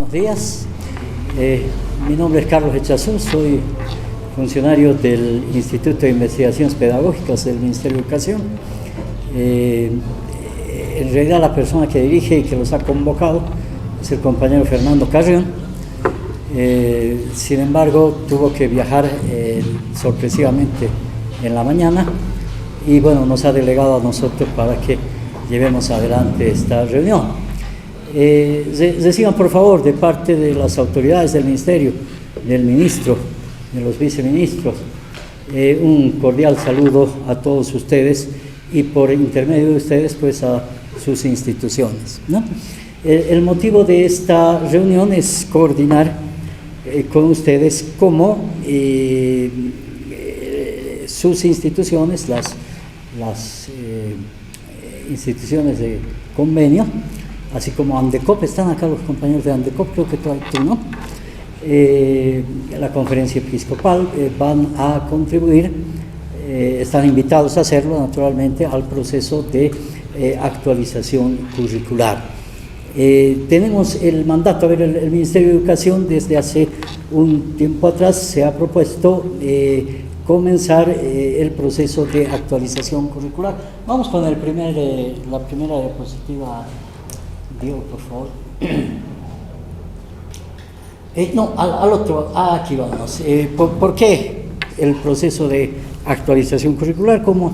Buenos días. Mi nombre es Carlos Echazú, soy funcionario del Instituto de Investigaciones Pedagógicas del Ministerio de Educación. En realidad la persona que dirige y que los ha convocado es el compañero Fernando Carrión. Sin embargo, tuvo que viajar sorpresivamente en la mañana y bueno, nos ha delegado a nosotros para que llevemos adelante esta reunión. Reciban por favor de parte de las autoridades del Ministerio, del Ministro, de los viceministros, un cordial saludo a todos ustedes y por intermedio de ustedes pues a sus instituciones, ¿no? El motivo de esta reunión es coordinar con ustedes cómo sus instituciones, las instituciones de convenio, así como ANDECOP, están acá los compañeros de ANDECOP, creo que tú no, la conferencia episcopal, van a contribuir, están invitados a hacerlo naturalmente al proceso de actualización curricular. Tenemos el mandato, a ver, el Ministerio de Educación desde hace un tiempo atrás se ha propuesto comenzar el proceso de actualización curricular. Vamos con la primera diapositiva, Diego, por favor. No, al otro, aquí vamos. ¿Por qué el proceso de actualización curricular? Como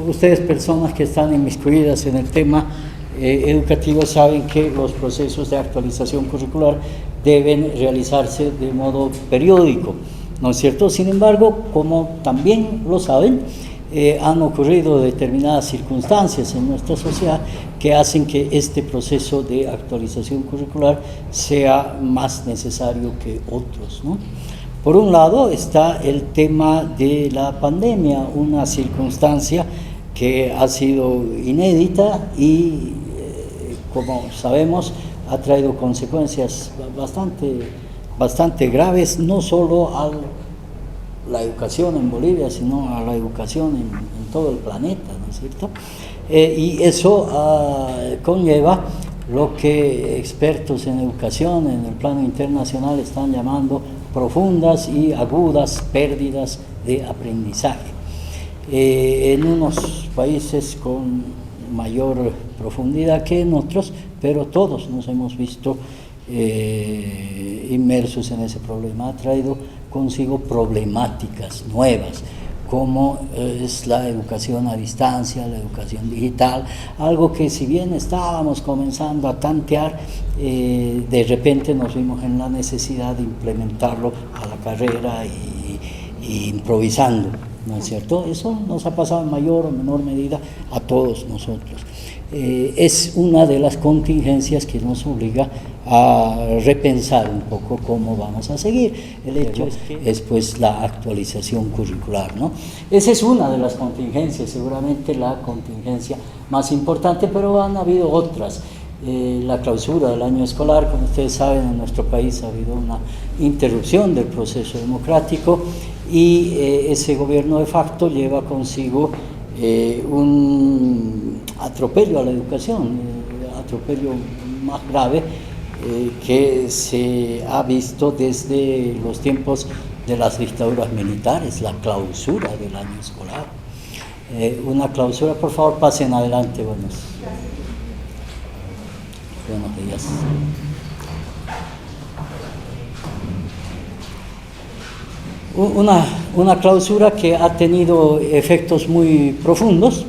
ustedes, personas que están inmiscuidas en el tema educativo, saben que los procesos de actualización curricular deben realizarse de modo periódico, ¿no es cierto? Sin embargo, como también lo saben, han ocurrido determinadas circunstancias en nuestra sociedad que hacen que este proceso de actualización curricular sea más necesario que otros, ¿no? Por un lado está el tema de la pandemia, una circunstancia que ha sido inédita y, como sabemos, ha traído consecuencias bastante graves, no solo a la educación en Bolivia, sino a la educación en todo el planeta, ¿no es cierto? Y eso conlleva lo que expertos en educación en el plano internacional están llamando profundas y agudas pérdidas de aprendizaje. En unos países con mayor profundidad que en otros, pero todos nos hemos visto inmersos en ese problema. Ha traído consigo problemáticas nuevas, como es la educación a distancia, la educación digital, algo que si bien estábamos comenzando a tantear, de repente nos vimos en la necesidad de implementarlo a la carrera y improvisando, ¿no es cierto? Eso nos ha pasado en mayor o menor medida a todos nosotros. Es una de las contingencias que nos obliga a repensar un poco cómo vamos a seguir. El hecho es pues la actualización curricular, ¿no? Esa es una de las contingencias, seguramente la contingencia más importante, pero han habido otras. La clausura del año escolar, como ustedes saben, en nuestro país ha habido una interrupción del proceso democrático y ese gobierno de facto lleva consigo un atropello a la educación, atropello más grave que se ha visto desde los tiempos de las dictaduras militares, la clausura del año escolar. Una clausura, por favor, pasen adelante, buenos días. Una clausura que ha tenido efectos muy profundos.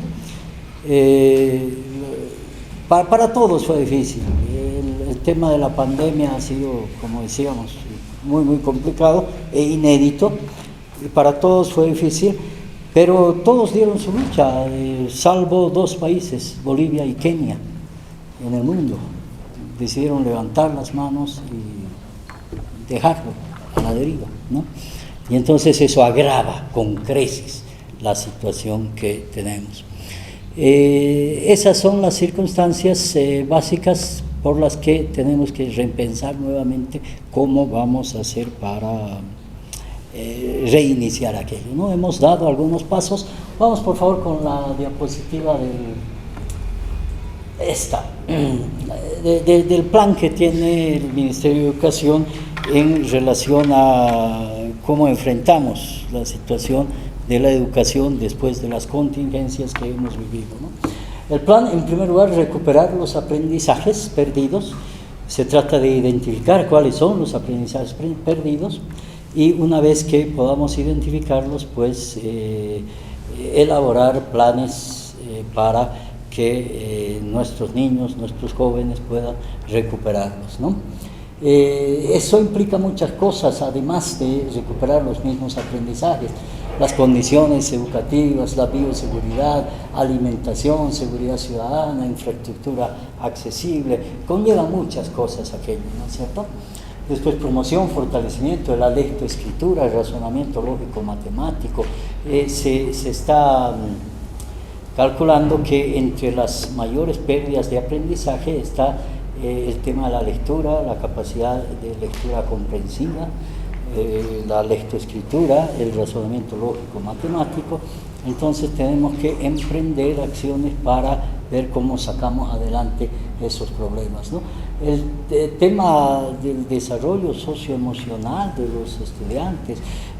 Para todos fue difícil. El tema de la pandemia ha sido, como decíamos, muy complicado e inédito. Y para todos fue difícil, pero todos dieron su lucha, salvo dos países, Bolivia y Kenia, en el mundo. Decidieron levantar las manos y dejarlo a la deriva, ¿no? Y entonces eso agrava con creces la situación que tenemos. Esas son las circunstancias básicas por las que tenemos que repensar nuevamente cómo vamos a hacer para reiniciar aquello, ¿no? Hemos dado algunos pasos. Vamos por favor con la diapositiva del plan que tiene el Ministerio de Educación en relación a cómo enfrentamos la situación de la educación después de las contingencias que hemos vivido, ¿no? El plan, en primer lugar, recuperar los aprendizajes perdidos. Se trata de identificar cuáles son los aprendizajes perdidos y una vez que podamos identificarlos, pues elaborar planes para que nuestros niños, nuestros jóvenes puedan recuperarlos, ¿no? Eso implica muchas cosas, además de recuperar los mismos aprendizajes, las condiciones educativas, la bioseguridad, alimentación, seguridad ciudadana, infraestructura accesible, conlleva muchas cosas aquello, ¿no es cierto? Después promoción, fortalecimiento de la lectoescritura, el razonamiento lógico-matemático. Se está calculando que entre las mayores pérdidas de aprendizaje está el tema de la lectura, la capacidad de lectura comprensiva, la lectoescritura, el razonamiento lógico-matemático. Entonces tenemos que emprender acciones para ver cómo sacamos adelante esos problemas, ¿no? El tema del desarrollo socioemocional de los estudiantes,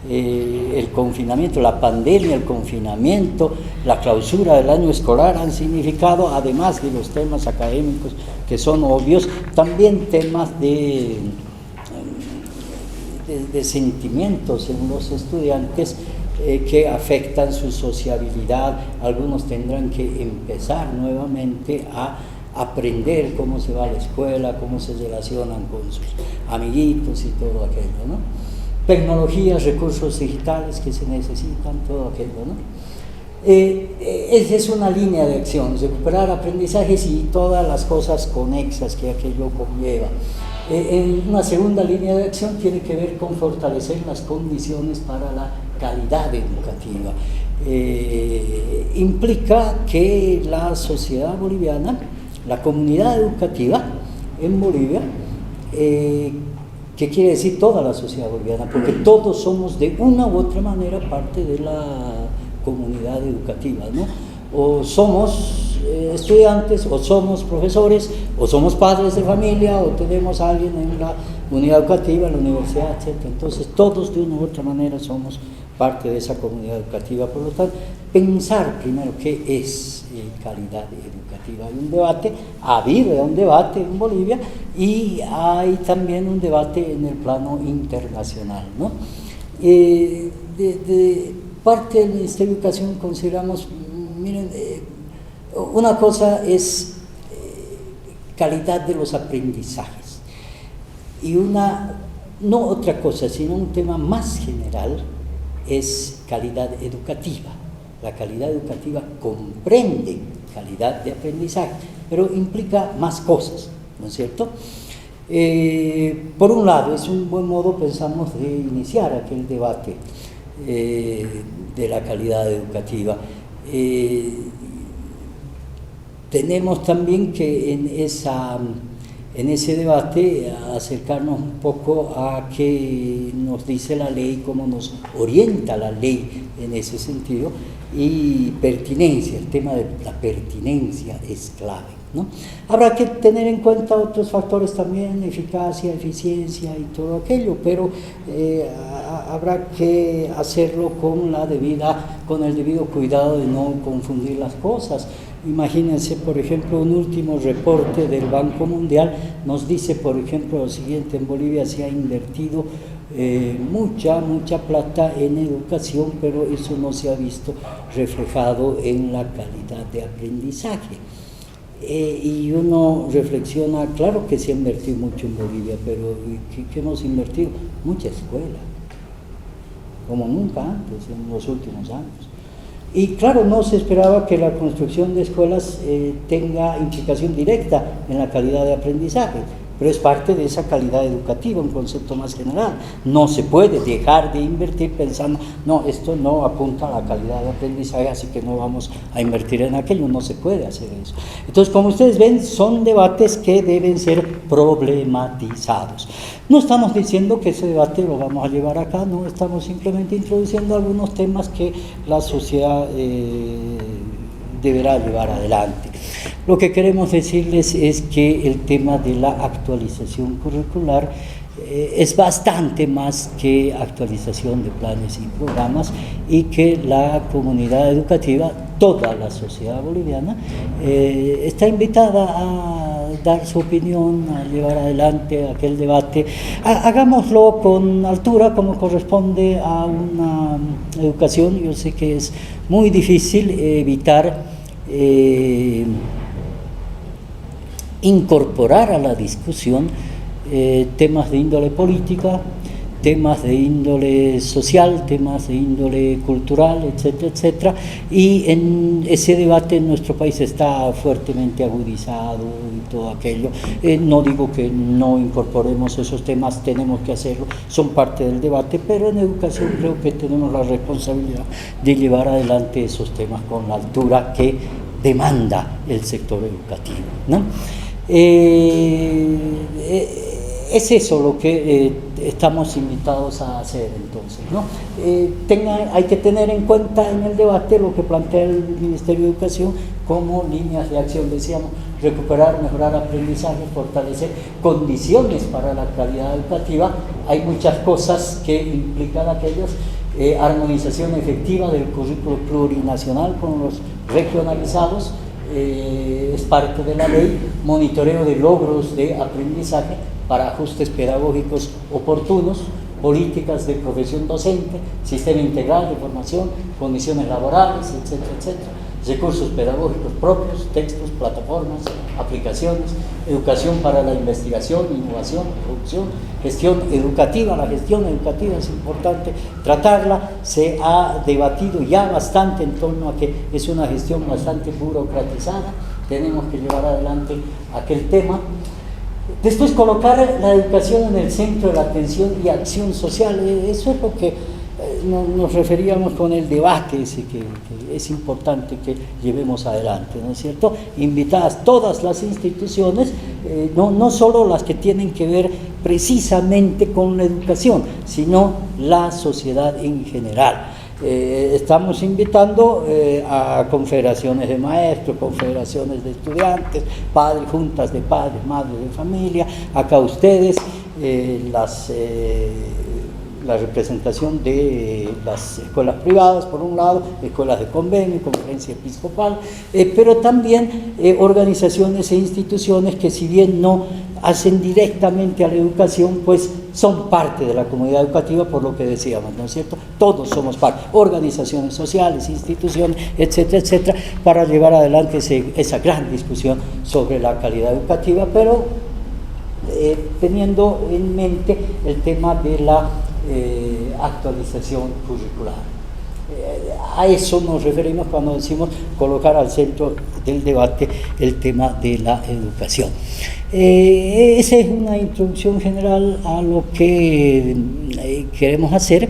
el confinamiento, la pandemia, el confinamiento, la clausura del año escolar han significado, además de los temas académicos que son obvios, también temas de sentimientos en los estudiantes que afectan su sociabilidad. Algunos tendrán que empezar nuevamente a aprender cómo se va a la escuela, cómo se relacionan con sus amiguitos y todo aquello, ¿no? Tecnologías, recursos digitales que se necesitan, todo aquello, ¿no? Esa es una línea de acción, recuperar aprendizajes y todas las cosas conexas que aquello conlleva. En una segunda línea de acción tiene que ver con fortalecer las condiciones para la calidad educativa. Implica que la sociedad boliviana, la comunidad educativa en Bolivia, que quiere decir toda la sociedad boliviana, porque todos somos de una u otra manera parte de la comunidad educativa, ¿no? O somos estudiantes, o somos profesores, o somos padres de familia, o tenemos a alguien en la unidad educativa, en la universidad, etc. Entonces todos de una u otra manera somos parte de esa comunidad educativa. Por lo tanto, pensar primero qué es calidad educativa. Hay un debate, ha habido un debate en Bolivia y hay también un debate en el plano internacional, ¿no? De parte del Ministerio de Educación consideramos, miren, una cosa es calidad de los aprendizajes y no otra cosa, sino un tema más general es calidad educativa. La calidad educativa comprende calidad de aprendizaje, pero implica más cosas, ¿no es cierto? Por un lado, es un buen modo, pensamos, de iniciar aquel debate de la calidad educativa. Tenemos también que en ese debate acercarnos un poco a qué nos dice la ley, cómo nos orienta la ley en ese sentido, y pertinencia, el tema de la pertinencia es clave, ¿no? Habrá que tener en cuenta otros factores también, eficacia, eficiencia y todo aquello, pero habrá que hacerlo con el debido cuidado de no confundir las cosas. Imagínense, por ejemplo, un último reporte del Banco Mundial nos dice, por ejemplo, lo siguiente: en Bolivia se ha invertido mucha plata en educación, pero eso no se ha visto reflejado en la calidad de aprendizaje. Y uno reflexiona, claro que se ha invertido mucho en Bolivia, pero ¿qué hemos invertido? Mucha escuela, como nunca antes, en los últimos años. Y claro, no se esperaba que la construcción de escuelas tenga implicación directa en la calidad de aprendizaje, pero es parte de esa calidad educativa, un concepto más general. No se puede dejar de invertir pensando, no, esto no apunta a la calidad de aprendizaje, así que no vamos a invertir en aquello. No se puede hacer eso. Entonces, como ustedes ven, son debates que deben ser problematizados. No estamos diciendo que ese debate lo vamos a llevar acá, no, estamos simplemente introduciendo algunos temas que la sociedad deberá llevar adelante. Lo que queremos decirles es que el tema de la actualización curricular es bastante más que actualización de planes y programas, y que la comunidad educativa, toda la sociedad boliviana, está invitada a dar su opinión, a llevar adelante aquel debate. Hagámoslo con altura, como corresponde a una educación. Yo sé que es muy difícil evitar incorporar a la discusión temas de índole política, temas de índole social, temas de índole cultural, etcétera, etcétera, y en ese debate en nuestro país está fuertemente agudizado y todo aquello. No digo que no incorporemos esos temas, tenemos que hacerlo, son parte del debate, pero en educación creo que tenemos la responsabilidad de llevar adelante esos temas con la altura que demanda el sector educativo, ¿no? Es eso lo que estamos invitados a hacer entonces, ¿no? Hay que tener en cuenta en el debate lo que plantea el Ministerio de Educación como líneas de acción. Decíamos, recuperar, mejorar aprendizaje, fortalecer condiciones para la calidad educativa. Hay muchas cosas que implican aquellos. Armonización efectiva del currículo plurinacional con los regionalizados, es parte de la ley. Monitoreo de logros de aprendizaje para ajustes pedagógicos oportunos, políticas de profesión docente, sistema integral de formación, condiciones laborales, etcétera, etcétera, recursos pedagógicos propios, textos, plataformas, aplicaciones, educación para la investigación, innovación, producción, gestión educativa. La gestión educativa es importante tratarla. Se ha debatido ya bastante en torno a que es una gestión bastante burocratizada. Tenemos que llevar adelante aquel tema. Después, colocar la educación en el centro de la atención y acción social. Eso es lo que nos referíamos con el debate ese que es importante que llevemos adelante, ¿no es cierto? Invitadas todas las instituciones, no solo las que tienen que ver precisamente con la educación, sino la sociedad en general. Estamos invitando a confederaciones de maestros, confederaciones de estudiantes, padres, juntas de padres, madres de familia, acá ustedes, la representación de las escuelas privadas, por un lado, escuelas de convenio, conferencia episcopal, pero también organizaciones e instituciones que, si bien no hacen directamente a la educación, pues son parte de la comunidad educativa, por lo que decíamos, ¿no es cierto? Todos somos parte, organizaciones sociales, instituciones, etcétera, etcétera, para llevar adelante esa gran discusión sobre la calidad educativa, pero teniendo en mente el tema de la actualización curricular. A eso nos referimos cuando decimos colocar al centro del debate el tema de la educación. Esa es una introducción general a lo que queremos hacer.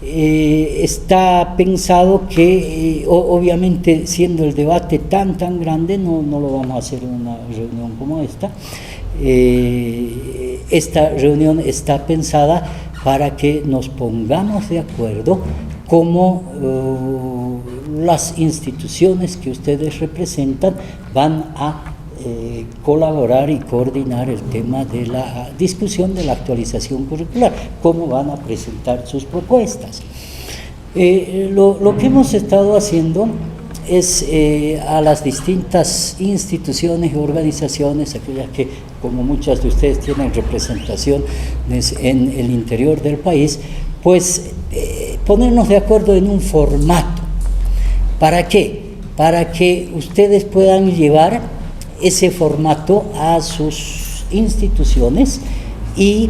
Está pensado que, obviamente, siendo el debate tan grande, no lo vamos a hacer en una reunión como esta. Esta reunión está pensada para que nos pongamos de acuerdo cómo las instituciones que ustedes representan van a colaborar y coordinar el tema de la discusión de la actualización curricular, cómo van a presentar sus propuestas. Lo que hemos estado haciendo es a las distintas instituciones y organizaciones, aquellas que, como muchas de ustedes, tienen representaciones en el interior del país, pues ponernos de acuerdo en un formato. ¿Para qué? Para que ustedes puedan llevar ese formato a sus instituciones y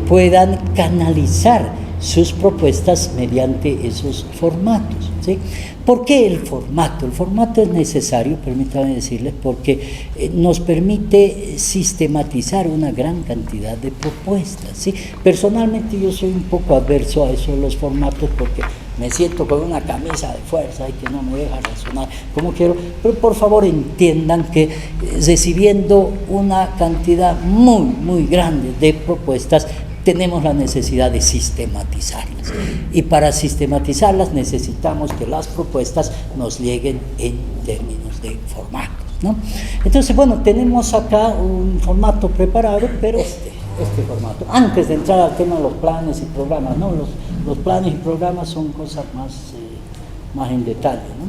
puedan canalizar sus propuestas mediante esos formatos, ¿sí? ¿Por qué el formato? El formato es necesario, permítanme decirles, porque nos permite sistematizar una gran cantidad de propuestas, ¿sí? Personalmente yo soy un poco adverso a eso de los formatos, porque me siento con una camisa de fuerza y que no me deja razonar como quiero, pero por favor entiendan que recibiendo una cantidad muy grande de propuestas, tenemos la necesidad de sistematizarlas, y para sistematizarlas necesitamos que las propuestas nos lleguen en términos de formatos. ¿no? Entonces, bueno, tenemos acá un formato preparado, pero este formato. Antes de entrar al tema de los planes y programas, ¿no? Los planes y programas son cosas más en detalle, ¿no?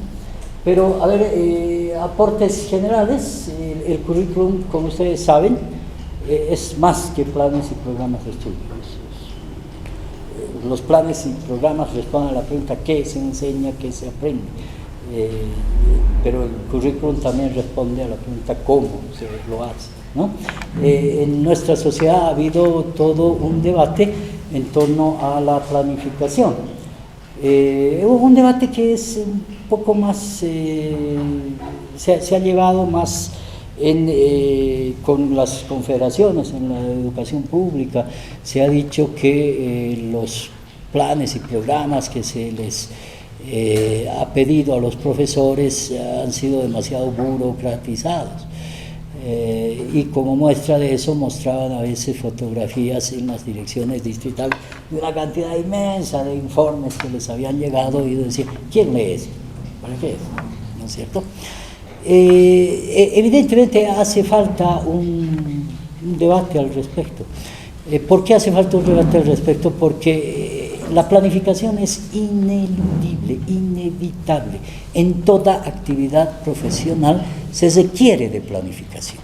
Pero, a ver, aportes generales, el currículum, como ustedes saben, es más que planes y programas de estudio. Los planes y programas responden a la pregunta ¿qué se enseña, qué se aprende? Pero el currículum también responde a la pregunta ¿cómo se lo hace? ¿No? En nuestra sociedad ha habido todo un debate en torno a la planificación. Hubo un debate que es un poco más, se ha llevado más con las confederaciones en la educación pública. Se ha dicho que los planes y programas que se les ha pedido a los profesores han sido demasiado burocratizados. Y como muestra de eso mostraban a veces fotografías en las direcciones distritales de una cantidad inmensa de informes que les habían llegado y decían, ¿quién lee eso? ¿Para qué? ¿No es cierto? Evidentemente hace falta un debate al respecto. ¿Por qué hace falta un debate al respecto? Porque la planificación es ineludible, inevitable. En toda actividad profesional se requiere de planificación,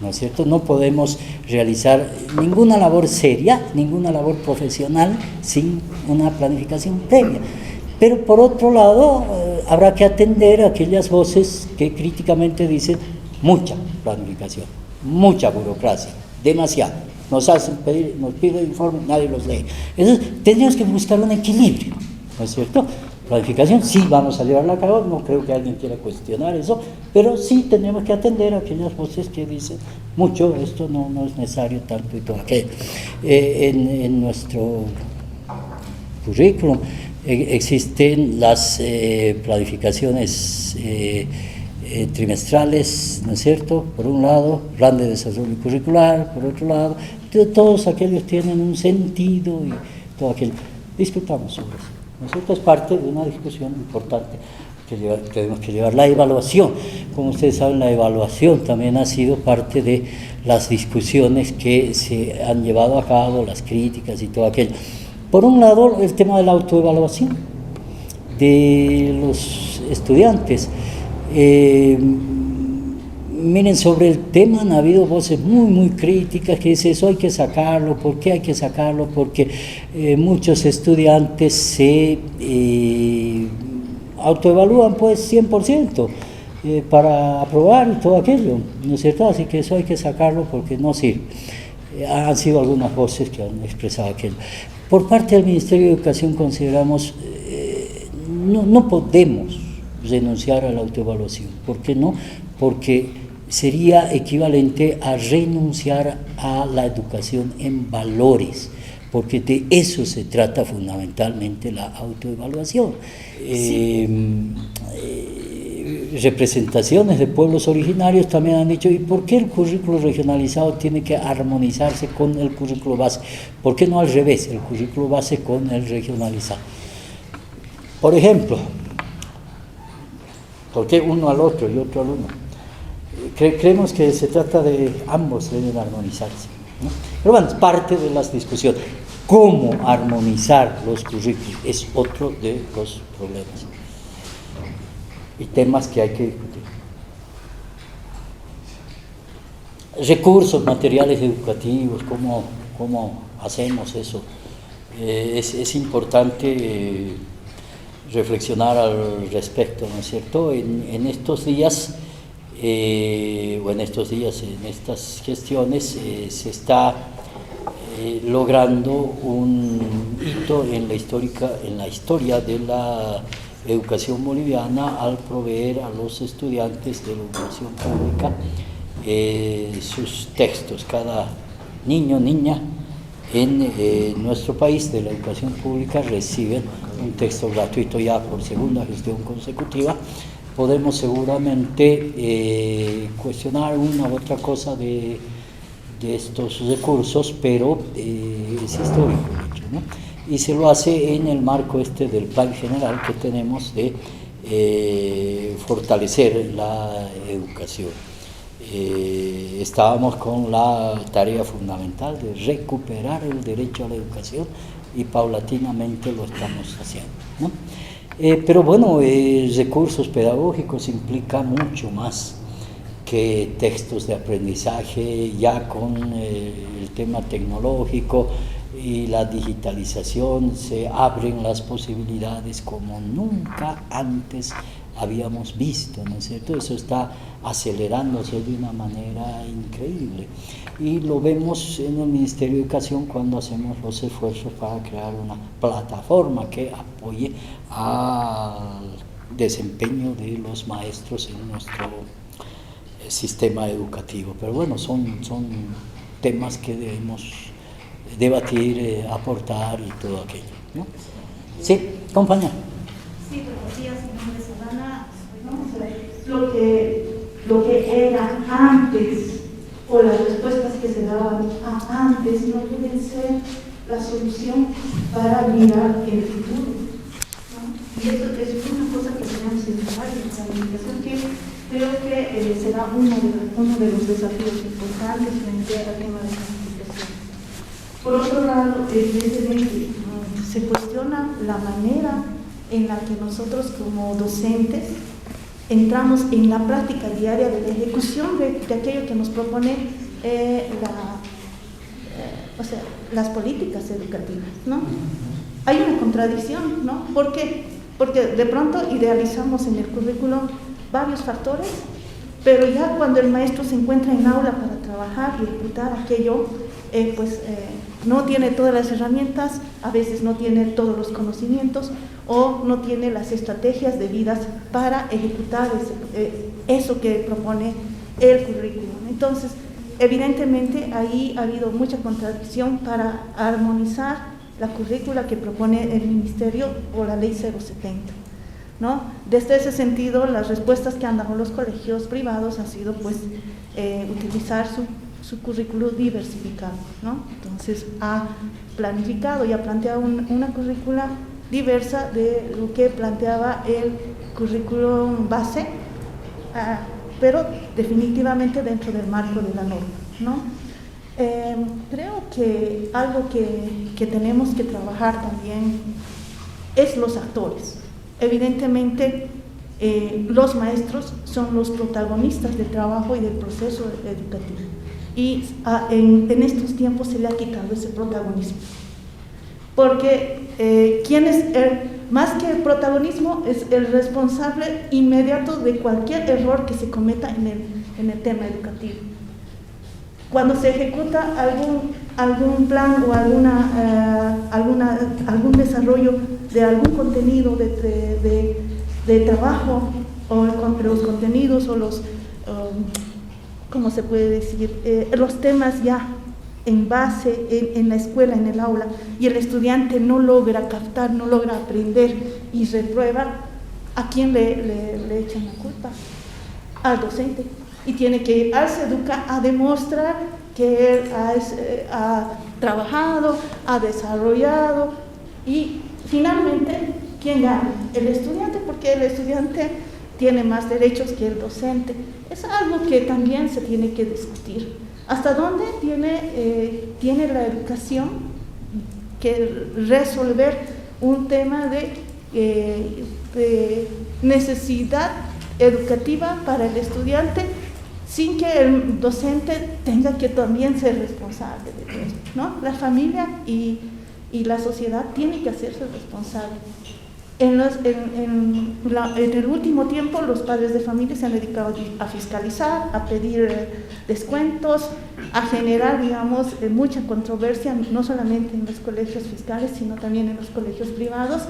¿no es cierto? No podemos realizar ninguna labor seria, ninguna labor profesional sin una planificación previa. Pero por otro lado, habrá que atender a aquellas voces que críticamente dicen mucha planificación, mucha burocracia, demasiado. Nos piden informes, nadie los lee. Entonces, tendríamos que buscar un equilibrio, ¿no es cierto? Planificación, sí, vamos a llevarla a cabo, no creo que alguien quiera cuestionar eso, pero sí tenemos que atender a aquellas voces que dicen mucho, esto no es necesario tanto y todo aquello. En nuestro currículum existen las planificaciones trimestrales, ¿no es cierto? Por un lado, plan de desarrollo curricular, por otro lado, todos aquellos tienen un sentido y todo aquello. Discutamos sobre eso, ¿no es cierto? Es parte de una discusión importante que tenemos que llevar. La evaluación, como ustedes saben, la evaluación también ha sido parte de las discusiones que se han llevado a cabo, las críticas y todo aquello. Por un lado, el tema de la autoevaluación de los estudiantes. Miren, sobre el tema han habido voces muy críticas que dicen eso hay que sacarlo. ¿Por qué hay que sacarlo? Porque muchos estudiantes se autoevalúan pues 100% para aprobar y todo aquello, ¿no es cierto? Así que eso hay que sacarlo porque no sirve. Han sido algunas voces que han expresado aquello. Por parte del Ministerio de Educación consideramos no podemos renunciar a la autoevaluación. ¿Por qué no? Porque sería equivalente a renunciar a la educación en valores, porque de eso se trata fundamentalmente la autoevaluación. Sí. Representaciones de pueblos originarios también han dicho, ¿y por qué el currículo regionalizado tiene que armonizarse con el currículo base? ¿Por qué no al revés, el currículo base con el regionalizado? Por ejemplo, ¿por qué uno al otro y otro al uno? Creemos que se trata de ambos deben armonizarse, ¿no? Pero bueno, es parte de las discusiones. ¿Cómo armonizar los currículos? Es otro de los problemas y temas que hay que discutir. Recursos materiales educativos, ¿cómo hacemos eso? Es importante reflexionar al respecto, ¿no es cierto? En estos días, en estas gestiones, se está logrando un hito en la historia de la educación boliviana al proveer a los estudiantes de la educación pública sus textos. Cada niño, niña en nuestro país de la educación pública reciben un texto gratuito ya por segunda gestión consecutiva. Podemos seguramente cuestionar una u otra cosa de estos recursos, pero es histórico, ¿no? Y se lo hace en el marco del plan general que tenemos de fortalecer la educación. Estábamos con la tarea fundamental de recuperar el derecho a la educación y paulatinamente lo estamos haciendo, ¿no? Pero bueno, recursos pedagógicos implica mucho más que textos de aprendizaje. Ya con el tema tecnológico y la digitalización se abren las posibilidades como nunca antes habíamos visto, ¿no es cierto? Eso está acelerándose de una manera increíble y lo vemos en el Ministerio de Educación cuando hacemos los esfuerzos para crear una plataforma que apoye al desempeño de los maestros en nuestro sistema educativo. Pero bueno, son temas que debemos debatir, aportar y todo aquello, ¿no? Sí, compañera. Sí, buenos días, mi nombre es Savana. Vamos a ver lo que era antes, o las respuestas que se daban antes, no pueden ser la solución para mirar el futuro, ¿no? Y esto es una cosa que tenemos que trabajar en la comunicación, que creo que será uno de los desafíos importantes frente al tema de la comunicación. Por otro lado, evidentemente, se cuestiona la manera en la que nosotros como docentes entramos en la práctica diaria de la ejecución de aquello que nos propone las políticas educativas, ¿no? Hay una contradicción, ¿no? ¿Por qué? Porque de pronto idealizamos en el currículo varios factores, pero ya cuando el maestro se encuentra en aula para trabajar y ejecutar aquello, no tiene todas las herramientas, a veces no tiene todos los conocimientos o no tiene las estrategias debidas para ejecutar eso que propone el currículum. Entonces, evidentemente ahí ha habido mucha contradicción para armonizar la currícula que propone el Ministerio o la Ley 070, ¿no? Desde ese sentido, las respuestas que han dado los colegios privados han sido utilizar su currículo diversificado, ¿no? Entonces ha planificado y ha planteado una currícula diversa de lo que planteaba el currículum base, pero definitivamente dentro del marco de la norma, ¿no? Creo que algo que tenemos que trabajar también es los actores. Evidentemente, los maestros son los protagonistas del trabajo y del proceso educativo. Y en estos tiempos se le ha quitado ese protagonismo. Porque más que el protagonismo, es el responsable inmediato de cualquier error que se cometa en el tema educativo. Cuando se ejecuta algún plan o algún desarrollo de algún contenido de trabajo, o los contenidos o los, ¿cómo se puede decir? Los temas ya en base en la escuela, en el aula, y el estudiante no logra captar, no logra aprender y reprueba, ¿a quién le echan la culpa? Al docente. Y tiene que ir al SEDUCA a demostrar que él ha trabajado, ha desarrollado, y finalmente, ¿quién gana? El estudiante, porque el estudiante tiene más derechos que el docente. Es algo que también se tiene que discutir. ¿Hasta dónde tiene la educación que resolver un tema de necesidad educativa para el estudiante sin que el docente tenga que también ser responsable de todo esto, ¿no? La familia y la sociedad tienen que hacerse responsable. En el último tiempo, los padres de familia se han dedicado a fiscalizar, a pedir descuentos, a generar, mucha controversia, no solamente en los colegios fiscales, sino también en los colegios privados,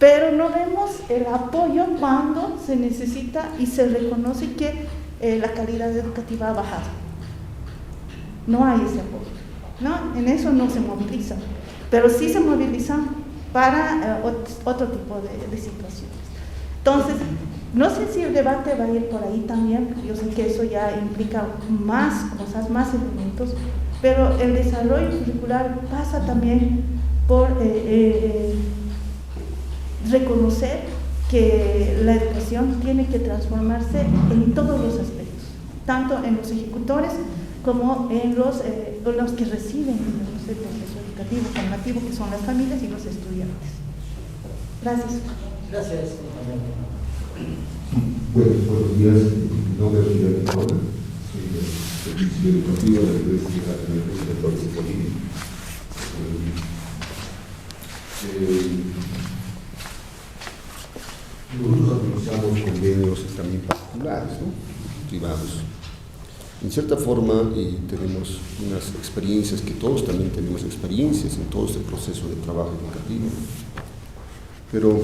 pero no vemos el apoyo cuando se necesita y se reconoce que la calidad educativa ha bajado. No hay ese apoyo, ¿no? En eso no se movilizan, pero sí se movilizan para otro tipo de situaciones. Entonces, no sé si el debate va a ir por ahí también. Yo sé que eso ya implica más cosas, más elementos, pero el desarrollo curricular pasa también por reconocer que la educación tiene que transformarse en todos los aspectos, tanto en los ejecutores como en los que reciben el proceso educativo formativo, que son las familias y los estudiantes. Gracias. Gracias. Buenos días. Mi nombre es Miguel Nicola, soy del Servicio Educativo de la Universidad de Torres de Bolivia. Nosotros administramos convenios también particulares, ¿no? Privados. En cierta forma tenemos unas experiencias, que todos también tenemos experiencias en todo este proceso de trabajo educativo. Pero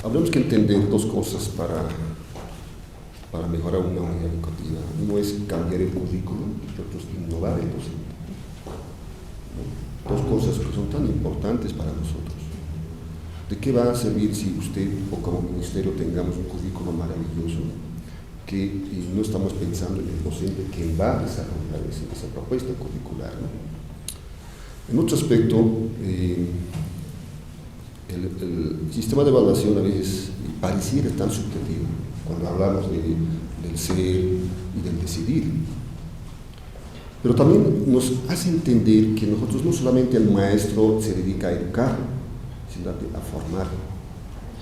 habremos que entender dos cosas para mejorar una unidad educativa. Uno es cambiar el currículum y otro es innovar el docente. Dos cosas que son tan importantes para nosotros. ¿De qué va a servir si usted o como ministerio tengamos un currículo maravilloso que no estamos pensando en el docente que va a desarrollar esa propuesta curricular, ¿no? En otro aspecto, el sistema de evaluación a veces pareciera tan subjetivo cuando hablamos del ser y del decidir. Pero también nos hace entender que nosotros no solamente el maestro se dedica a educar, sino a formar,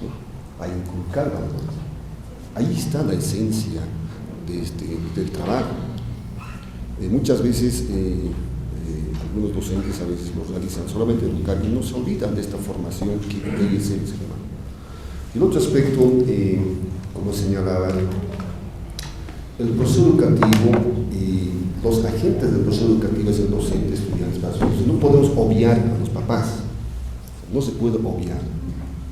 ¿no? A inculcar valores. Ahí está la esencia del trabajo. Muchas veces algunos docentes a veces lo realizan solamente educar y no se olvidan de esta formación que debe ser el ser humano. El otro aspecto, como señalaba, el proceso educativo, los agentes del proceso educativo es el docente, estudiantes, maestros. No podemos obviar a los papás, no se puede obviar,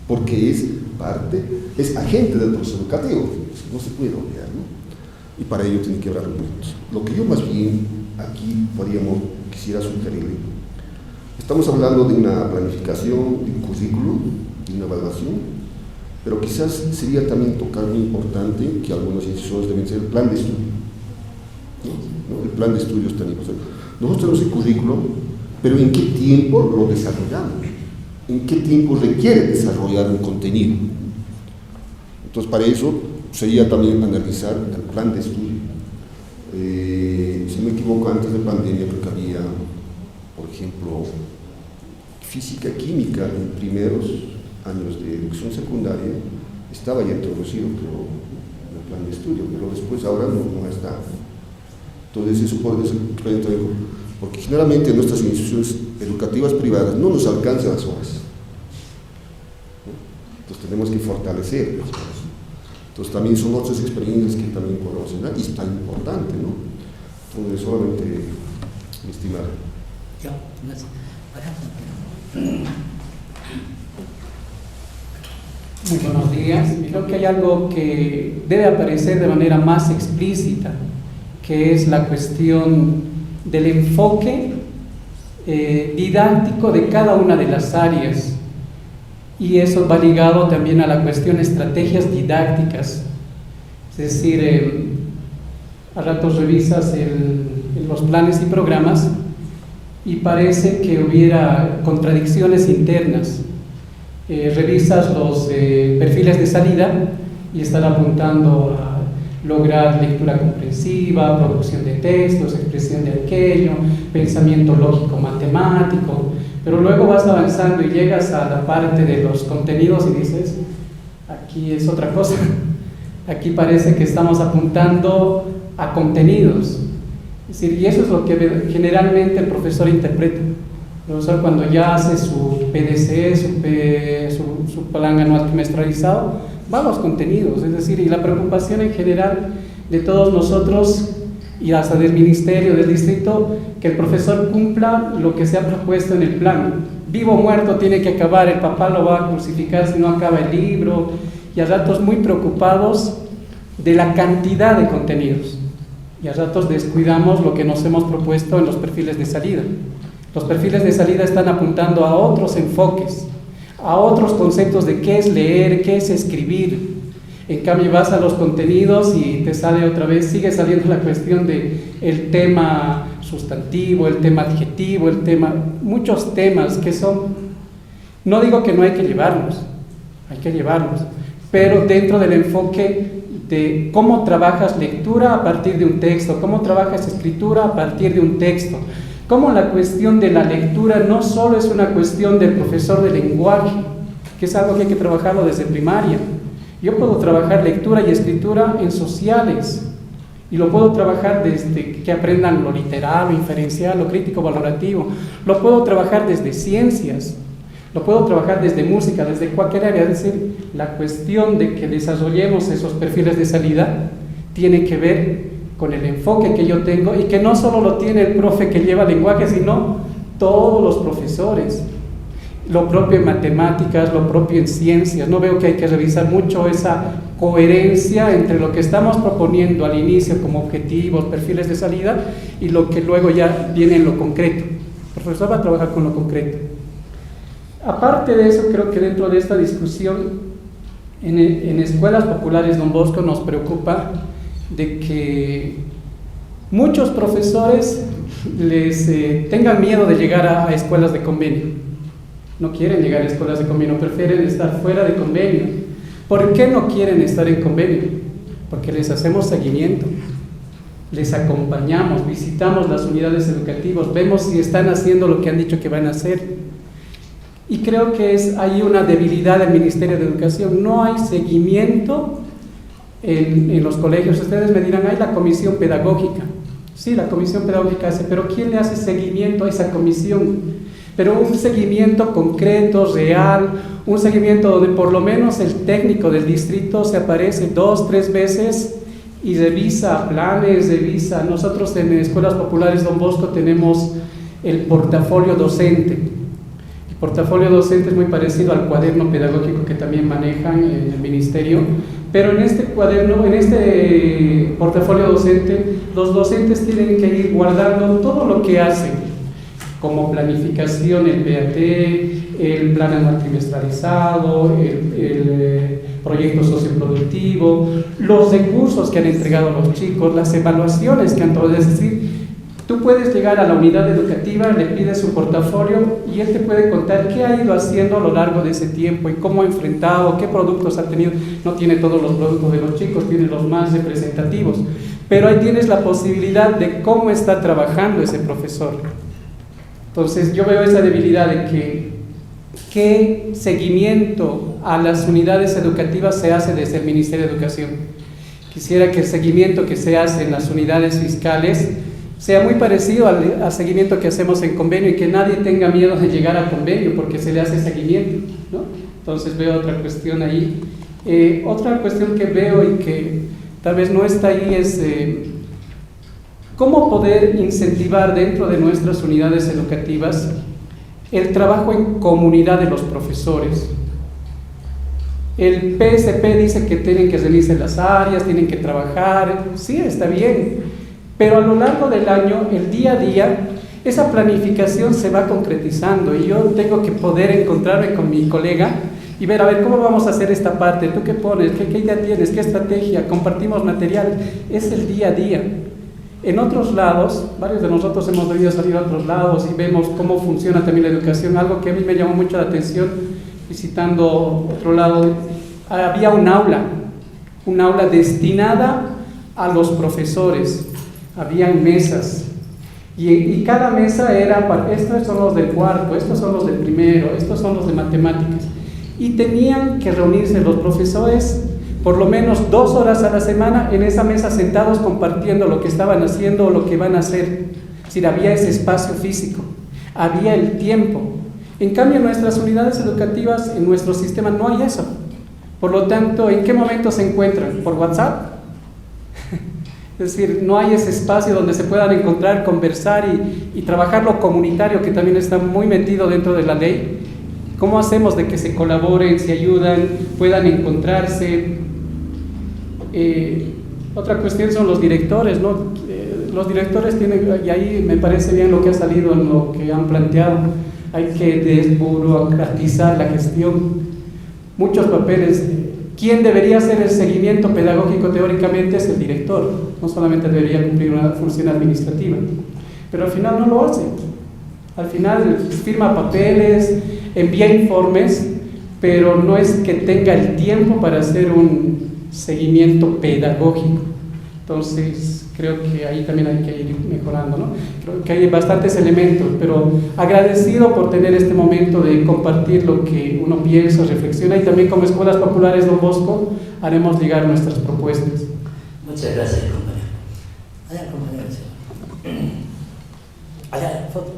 porque es agente del proceso educativo, no se puede obviar, ¿no? Y para ello tiene que haber argumentos. Lo que yo más bien aquí quisiera sugerirle, estamos hablando de una planificación, de un currículum, de una evaluación, pero quizás sería también tocar muy importante que algunos instituciones deben ser el plan de estudio, ¿no? El plan de estudio es tan importante. Nosotros tenemos el currículum, pero ¿en qué tiempo lo desarrollamos? ¿En qué tiempo requiere desarrollar un contenido? Entonces, para eso sería también analizar el plan de estudio. Si no me equivoco, antes de pandemia creo que había, por ejemplo, física, química en primeros años de educación secundaria, estaba ya introducido, creo, en el plan de estudio, pero después ahora no está. Entonces, eso puede ser porque generalmente en nuestras instituciones educativas privadas no nos alcanzan las horas, ¿no? Entonces tenemos que fortalecer las cosas. Entonces también son otras experiencias que también podemos hacer y es tan importante, ¿no? Entonces solamente, mi estimado. Muy buenos días. Creo que hay algo que debe aparecer de manera más explícita, que es la cuestión del enfoque didáctico de cada una de las áreas, y eso va ligado también a la cuestión de estrategias didácticas. Es decir, a ratos revisas los planes y programas y parece que hubiera contradicciones internas. Revisas los perfiles de salida y están apuntando a lograr lectura comprensiva, producción de textos, expresión de aquello, pensamiento lógico matemático, pero luego vas avanzando y llegas a la parte de los contenidos y dices, aquí es otra cosa, aquí parece que estamos apuntando a contenidos. Es decir, y eso es lo que generalmente el profesor interpreta. El profesor, cuando ya hace su PDC, su plan anual trimestralizado, va a los contenidos, es decir, y la preocupación en general de todos nosotros y hasta del ministerio, del distrito, que el profesor cumpla lo que se ha propuesto en el plan. Vivo o muerto tiene que acabar, el papá lo va a crucificar si no acaba el libro, y a ratos muy preocupados de la cantidad de contenidos, y a ratos descuidamos lo que nos hemos propuesto en los perfiles de salida. Los perfiles de salida están apuntando a otros enfoques, a otros conceptos de qué es leer, qué es escribir. En cambio vas a los contenidos y te sale otra vez, sigue saliendo la cuestión de el tema sustantivo, el tema adjetivo, muchos temas que son, no digo que no hay que llevarlos, hay que llevarlos, pero dentro del enfoque de cómo trabajas lectura a partir de un texto, cómo trabajas escritura a partir de un texto, cómo la cuestión de la lectura no solo es una cuestión del profesor de lenguaje, que es algo que hay que trabajarlo desde primaria. Yo puedo trabajar lectura y escritura en sociales, y lo puedo trabajar desde que aprendan lo literal, lo inferencial, lo crítico, valorativo. Lo puedo trabajar desde ciencias, lo puedo trabajar desde música, desde cualquier área. Es decir, la cuestión de que desarrollemos esos perfiles de salida tiene que ver con el enfoque que yo tengo, y que no solo lo tiene el profe que lleva lenguaje, sino todos los profesores. Lo propio en matemáticas, lo propio en ciencias. No veo que hay que revisar mucho esa coherencia entre lo que estamos proponiendo al inicio como objetivos, perfiles de salida, y lo que luego ya viene en lo concreto. El profesor va a trabajar con lo concreto. Aparte de eso, creo que dentro de esta discusión, en escuelas populares Don Bosco nos preocupa de que muchos profesores les tengan miedo de llegar a escuelas de convenio. No quieren llegar a escuelas de convenio, prefieren estar fuera de convenio. ¿Por qué no quieren estar en convenio? Porque les hacemos seguimiento, les acompañamos, visitamos las unidades educativas, vemos si están haciendo lo que han dicho que van a hacer. Y creo que hay una debilidad del Ministerio de Educación. No hay seguimiento en los colegios. Ustedes me dirán, hay la comisión pedagógica. Sí, la comisión pedagógica hace, pero ¿quién le hace seguimiento a esa comisión? Pero un seguimiento concreto, real, un seguimiento donde por lo menos el técnico del distrito se aparece 2, 3 veces y revisa planes, revisa. Nosotros en Escuelas Populares Don Bosco tenemos el portafolio docente. El portafolio docente es muy parecido al cuaderno pedagógico que también manejan en el ministerio, pero en este cuaderno, en este portafolio docente, los docentes tienen que ir guardando todo lo que hacen, como planificación, el PAT, el plan anual trimestralizado, el proyecto socioproductivo, los recursos que han entregado los chicos, las evaluaciones que han tomado. Es decir, tú puedes llegar a la unidad educativa, le pides su portafolio y él te puede contar qué ha ido haciendo a lo largo de ese tiempo y cómo ha enfrentado, qué productos ha tenido. No tiene todos los productos de los chicos, tiene los más representativos, pero ahí tienes la posibilidad de cómo está trabajando ese profesor. Entonces yo veo esa debilidad de que qué seguimiento a las unidades educativas se hace desde el Ministerio de Educación. Quisiera que el seguimiento que se hace en las unidades fiscales sea muy parecido al seguimiento que hacemos en convenio, y que nadie tenga miedo de llegar a convenio porque se le hace seguimiento, ¿no? Entonces veo otra cuestión ahí. Otra cuestión que veo y que tal vez no está ahí es cómo poder incentivar dentro de nuestras unidades educativas el trabajo en comunidad de los profesores. El PSP dice que tienen que reunirse en las áreas, tienen que trabajar, sí, está bien, pero a lo largo del año, el día a día, esa planificación se va concretizando, y yo tengo que poder encontrarme con mi colega y ver, a ver, ¿cómo vamos a hacer esta parte? ¿Tú qué pones? ¿Qué idea tienes? ¿Qué estrategia? Compartimos material. Es el día a día. En otros lados, varios de nosotros hemos debido salir a otros lados y vemos cómo funciona también la educación. Algo que a mí me llamó mucho la atención, visitando otro lado, había un aula destinada a los profesores. Habían mesas, y cada mesa era para, estos son los del cuarto, estos son los del primero, estos son los de matemáticas, y tenían que reunirse los profesores por lo menos 2 horas a la semana en esa mesa, sentados compartiendo lo que estaban haciendo o lo que van a hacer. Es decir, había ese espacio físico, había el tiempo. En cambio, en nuestras unidades educativas, en nuestro sistema, no hay eso. Por lo tanto, ¿en qué momento se encuentran? ¿Por WhatsApp? Es decir, no hay ese espacio donde se puedan encontrar, conversar y trabajar lo comunitario, que también está muy metido dentro de la ley. ¿Cómo hacemos de que se colaboren, se ayudan, puedan encontrarse? Otra cuestión son los directores, ¿no? Los directores tienen, y ahí me parece bien lo que ha salido en lo que han planteado, hay que desburocratizar la gestión. Muchos papeles. ¿Quién debería hacer el seguimiento pedagógico teóricamente? Es el director. No solamente debería cumplir una función administrativa, pero al final no lo hace. Al final firma papeles, envía informes, pero no es que tenga el tiempo para hacer un seguimiento pedagógico. Entonces, creo que ahí también hay que ir mejorando, ¿no? Creo que hay bastantes elementos, pero agradecido por tener este momento de compartir lo que uno piensa, reflexiona, y también como Escuelas Populares Don Bosco haremos llegar nuestras propuestas. Muchas gracias, compañero. Allá, compañero. Allá, foto.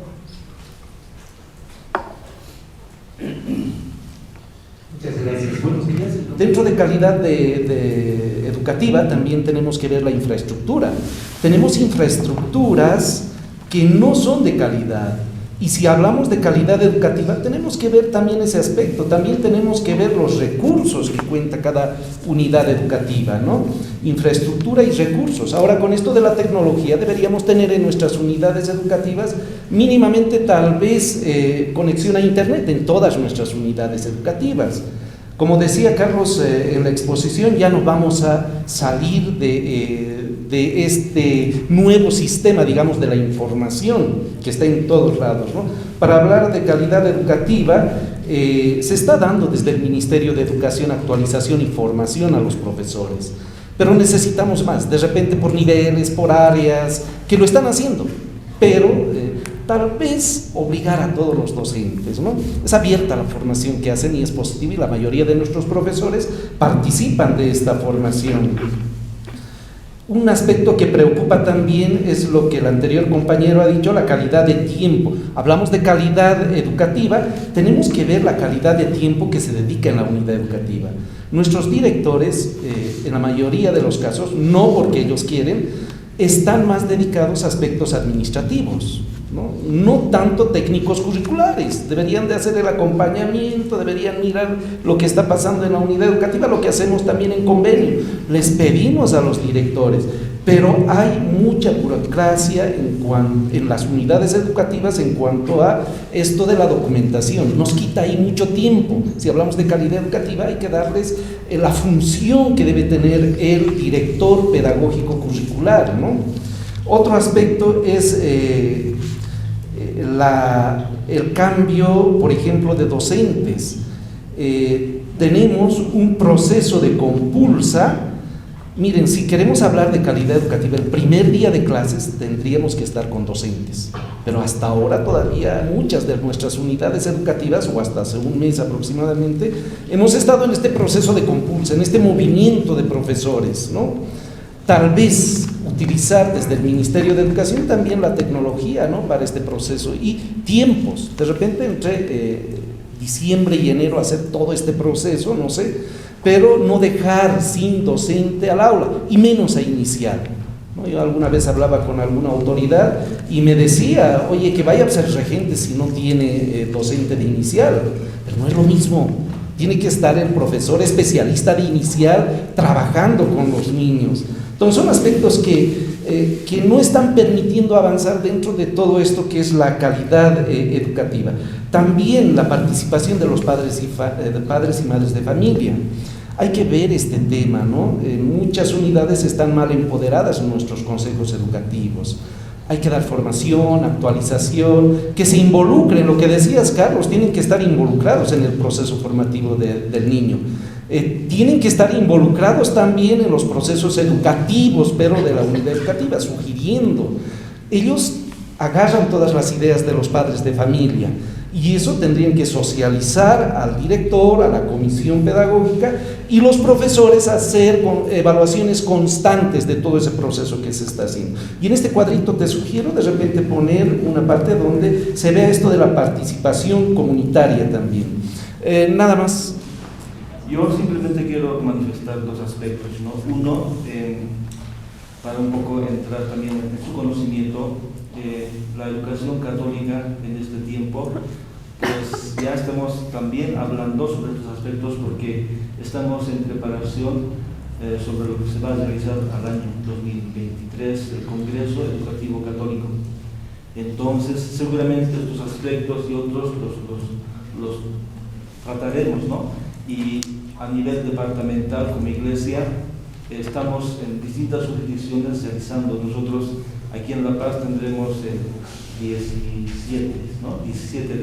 Muchas gracias. Buenos días. Dentro de calidad educativa también tenemos que ver la infraestructura. Tenemos infraestructuras que no son de calidad. Y si hablamos de calidad educativa, tenemos que ver también ese aspecto. También tenemos que ver los recursos que cuenta cada unidad educativa, ¿no? Infraestructura y recursos. Ahora, con esto de la tecnología, deberíamos tener en nuestras unidades educativas mínimamente tal vez conexión a Internet en todas nuestras unidades educativas. Como decía Carlos en la exposición, ya no vamos a salir de este nuevo sistema, digamos, de la información que está en todos lados, ¿no? Para hablar de calidad educativa, se está dando desde el Ministerio de Educación actualización y formación a los profesores, pero necesitamos más, de repente por niveles, por áreas, que lo están haciendo, pero tal vez obligar a todos los docentes, ¿no? Es abierta la formación que hacen y es positiva, y la mayoría de nuestros profesores participan de esta formación. Un aspecto que preocupa también es lo que el anterior compañero ha dicho, la calidad de tiempo. Hablamos de calidad educativa, tenemos que ver la calidad de tiempo que se dedica en la unidad educativa. Nuestros directores, en la mayoría de los casos, no porque ellos quieren, están más dedicados a aspectos administrativos, no tanto técnicos curriculares. Deberían de hacer el acompañamiento, deberían mirar lo que está pasando en la unidad educativa, lo que hacemos también en convenio. Les pedimos a los directores, pero hay mucha burocracia en las unidades educativas en cuanto a esto de la documentación. Nos quita ahí mucho tiempo. Si hablamos de calidad educativa, hay que darles la función que debe tener el director pedagógico curricular, ¿no? Otro aspecto es el cambio, por ejemplo, de docentes. Tenemos un proceso de compulsa. Miren, si queremos hablar de calidad educativa, el primer día de clases tendríamos que estar con docentes, pero hasta ahora todavía muchas de nuestras unidades educativas, o hasta hace un mes aproximadamente, hemos estado en este proceso de compulsa, en este movimiento de profesores, ¿no? Tal vez utilizar desde el Ministerio de Educación también la tecnología, ¿no?, para este proceso, y tiempos, de repente entre diciembre y enero hacer todo este proceso, no sé, pero no dejar sin docente al aula, y menos a inicial, ¿no? Yo alguna vez hablaba con alguna autoridad y me decía, oye, que vaya a ser regente si no tiene docente de inicial, pero no es lo mismo. Tiene que estar el profesor especialista de inicial trabajando con los niños. Entonces son aspectos que no están permitiendo avanzar dentro de todo esto que es la calidad educativa. También la participación de los padres y madres de familia. Hay que ver este tema, ¿no? Muchas unidades están mal empoderadas en nuestros consejos educativos. Hay que dar formación, actualización, que se involucren, lo que decías, Carlos, tienen que estar involucrados en el proceso formativo del niño. Tienen que estar involucrados también en los procesos educativos, pero de la unidad educativa, sugiriendo. Ellos agarran todas las ideas de los padres de familia, y eso tendrían que socializar al director, a la comisión pedagógica, y los profesores hacer evaluaciones constantes de todo ese proceso que se está haciendo. Y en este cuadrito te sugiero de repente poner una parte donde se vea esto de la participación comunitaria también. Nada más. Yo simplemente quiero manifestar dos aspectos, ¿no? Uno, para un poco entrar también en su conocimiento, la educación católica en este tiempo, pues ya estamos también hablando sobre estos aspectos porque estamos en preparación sobre lo que se va a realizar al año 2023, el Congreso Educativo Católico. Entonces, seguramente estos aspectos y otros los trataremos, ¿no? Y a nivel departamental, como iglesia, estamos en distintas jurisdicciones realizando. Nosotros aquí en La Paz tendremos el 17, ¿no? 17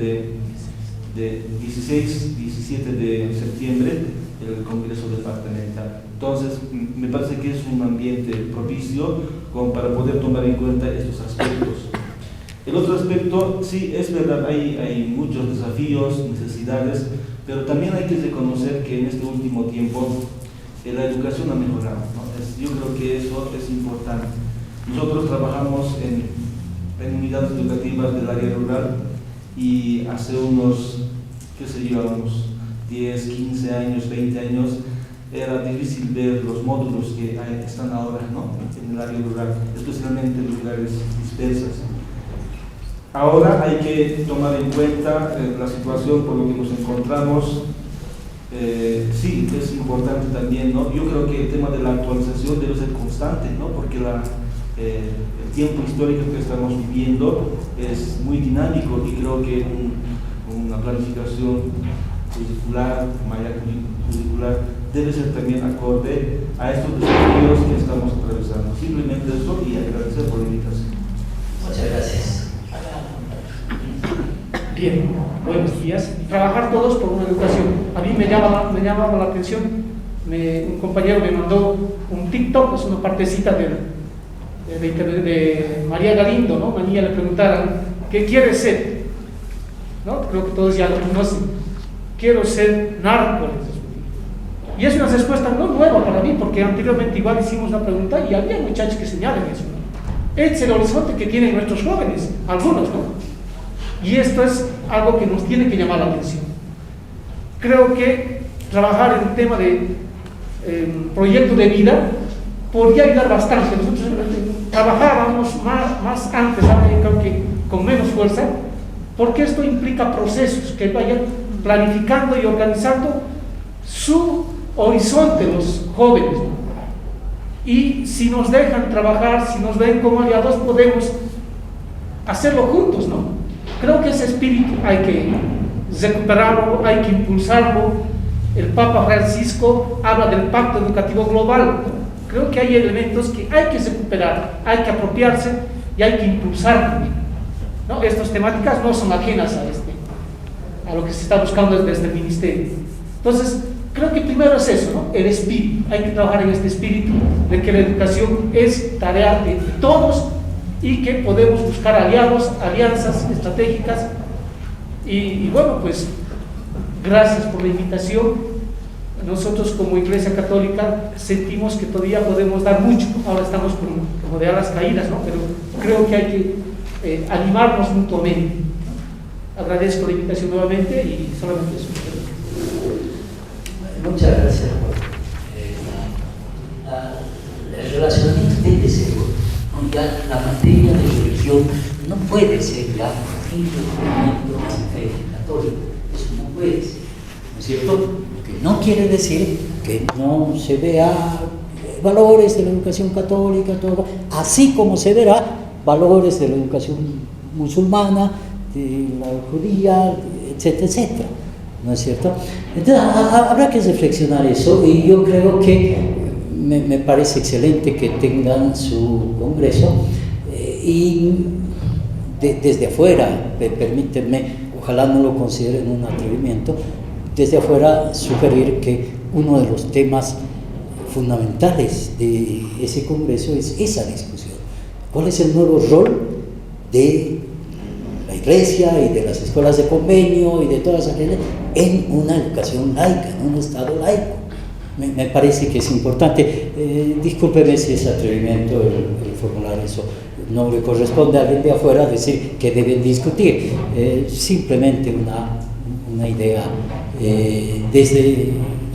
de 16-17 de septiembre, el Congreso Departamental. Entonces, me parece que es un ambiente propicio como para poder tomar en cuenta estos aspectos. El otro aspecto, sí, es verdad, hay muchos desafíos, necesidades, pero también hay que reconocer que en este último tiempo la educación ha mejorado, ¿no? Yo creo que eso es importante. Nosotros trabajamos en unidades educativas del área rural y hace unos, qué sé yo, unos 10, 15 años, 20 años, era difícil ver los módulos que están ahora, ¿no?, en el área rural, especialmente en lugares dispersos. Ahora hay que tomar en cuenta la situación por lo que nos encontramos. Sí, es importante también, ¿no? Yo creo que el tema de la actualización debe ser constante, ¿no? Porque el tiempo histórico que estamos viviendo es muy dinámico y creo que una planificación curricular, malla curricular, debe ser también acorde a estos desafíos que estamos atravesando. Simplemente eso, y agradecer por la invitación. Muchas gracias. Bien, buenos días. Trabajar todos por una educación. A mí me llamaba la atención, un compañero me mandó un TikTok, es una partecita de María Galindo, ¿no? María le preguntaron, ¿qué quiere ser? ¿No? Creo que todos ya lo conocen. Quiero ser narco. Y es una respuesta no nueva para mí, porque anteriormente igual hicimos una pregunta y había muchachos que señalan eso, ¿no? Es el horizonte que tienen nuestros jóvenes, algunos, ¿no? Y esto es algo que nos tiene que llamar la atención. Creo que trabajar en un tema de proyecto de vida podría ayudar bastante. Nosotros trabajábamos más antes, creo que con menos fuerza, porque esto implica procesos que vayan planificando y organizando su horizonte los jóvenes, ¿no? Y si nos dejan trabajar, si nos ven como aliados, podemos hacerlo juntos, ¿no? Creo que ese espíritu hay que recuperarlo, hay que impulsarlo. El Papa Francisco habla del Pacto Educativo Global, ¿no? Creo que hay elementos que hay que recuperar, hay que apropiarse y hay que impulsar, ¿no? Estas temáticas no son ajenas a lo que se está buscando desde el Ministerio. Entonces, creo que primero es eso, ¿no? El espíritu. Hay que trabajar en este espíritu de que la educación es tarea de todos y que podemos buscar aliados, alianzas estratégicas. Y bueno, pues gracias por la invitación. Nosotros como Iglesia Católica sentimos que todavía podemos dar mucho. Ahora estamos como de alas caídas, ¿no? Pero creo que hay que animarnos mutuamente. Agradezco la invitación nuevamente y solamente eso. Muchas gracias. El relacionamiento debe ser, ya la materia de religión no puede ser ya un relacionamiento de la Iglesia Católica. Eso no puede ser, ¿no es cierto? Lo que no quiere decir que no se vea valores de la educación católica, todo, así como se verá valores de la educación musulmana, de la judía, etcétera, etcétera. ¿No es cierto? Entonces habrá que reflexionar eso, y yo creo que me parece excelente que tengan su congreso y desde afuera, permítanme, ojalá no lo consideren un atrevimiento, desde afuera sugerir que uno de los temas fundamentales de ese congreso es esa discusión. ¿Cuál es el nuevo rol de la Iglesia y de las escuelas de convenio y de todas aquellas en una educación laica, en un Estado laico? Me parece que es importante. Discúlpeme si es atrevimiento el formular eso. No le corresponde a alguien de afuera decir que deben discutir. Simplemente una idea desde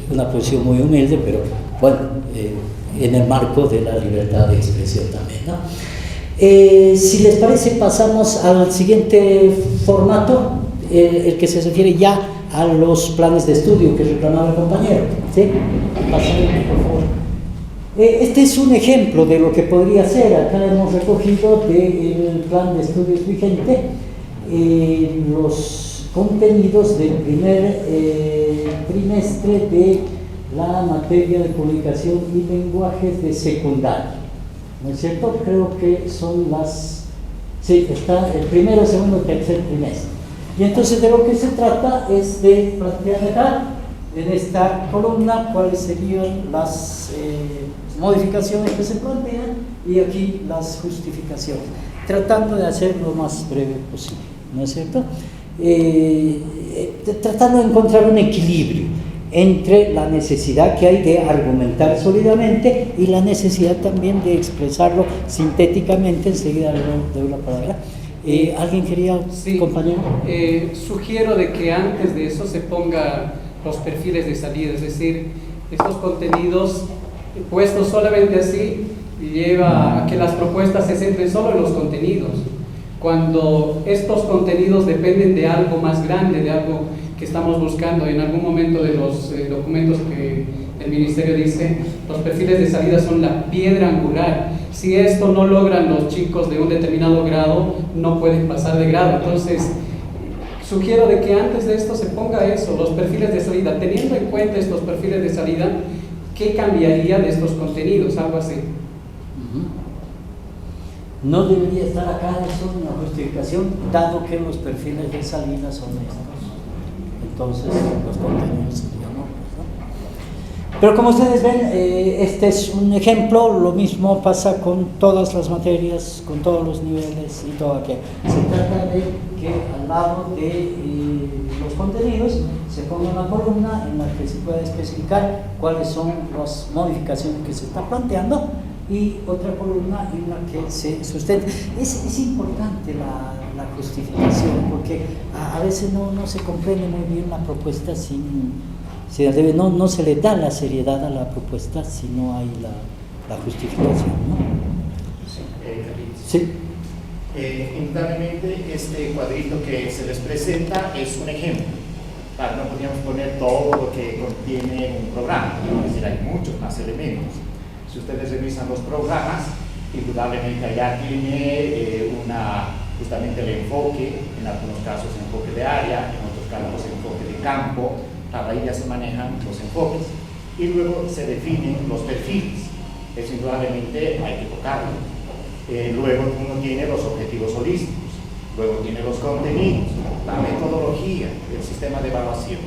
una posición muy humilde, pero bueno, en el marco de la libertad de expresión también, ¿no? Si les parece, pasamos al siguiente formato, el que se refiere ya a los planes de estudio que reclamaba el compañero. ¿Sí? Pásame, por favor. Este es un ejemplo de lo que podría ser. Acá hemos recogido del plan de estudios vigente los contenidos del primer trimestre de la materia de comunicación y lenguajes de secundaria. ¿No es cierto? Creo que son sí, está el primero, segundo, tercer trimestre. Y entonces de lo que se trata es de plantear acá, en esta columna, cuáles serían las modificaciones que se plantean y aquí las justificaciones, tratando de hacer lo más breve posible, ¿no es cierto? Tratando de encontrar un equilibrio entre la necesidad que hay de argumentar sólidamente y la necesidad también de expresarlo sintéticamente. Enseguida le doy la palabra. ¿Alguien quería, sí, compañero? Sugiero de que antes de eso se ponga los perfiles de salida, es decir, estos contenidos puestos solamente así lleva a que las propuestas se centren solo en los contenidos, cuando estos contenidos dependen de algo más grande, de algo que estamos buscando. En algún momento de los documentos que el Ministerio dice, los perfiles de salida son la piedra angular. Si esto no logran los chicos de un determinado grado, no pueden pasar de grado. Entonces, sugiero de que antes de esto se ponga eso, los perfiles de salida, teniendo en cuenta estos perfiles de salida, ¿qué cambiaría de estos contenidos? Algo así. No debería estar acá eso en la justificación, dado que los perfiles de salida son estos. Entonces, los contenidos serían otros, ¿no? Pero como ustedes ven, este es un ejemplo. Lo mismo pasa con todas las materias, con todos los niveles y todo aquello. Se trata de que al lado de los contenidos se ponga una columna en la que se pueda especificar cuáles son las modificaciones que se está planteando y otra columna en la que se sustenta. Es importante la justificación, porque a veces no se comprende muy bien la propuesta no se le da la seriedad a la propuesta si no hay la justificación, ¿no? Sí. Indudablemente este cuadrito que se les presenta es un ejemplo. Claro, no podríamos poner todo lo que contiene un programa, ¿no? Es decir, hay muchos más elementos. Si ustedes revisan los programas, indudablemente allá tiene justamente el enfoque, en algunos casos enfoque de área, en otros casos enfoque de campo. Ahí ya se manejan los enfoques y luego se definen los perfiles. Eso indudablemente hay que tocarlo. Luego uno tiene los objetivos holísticos, luego tiene los contenidos, la metodología, el sistema de evaluación.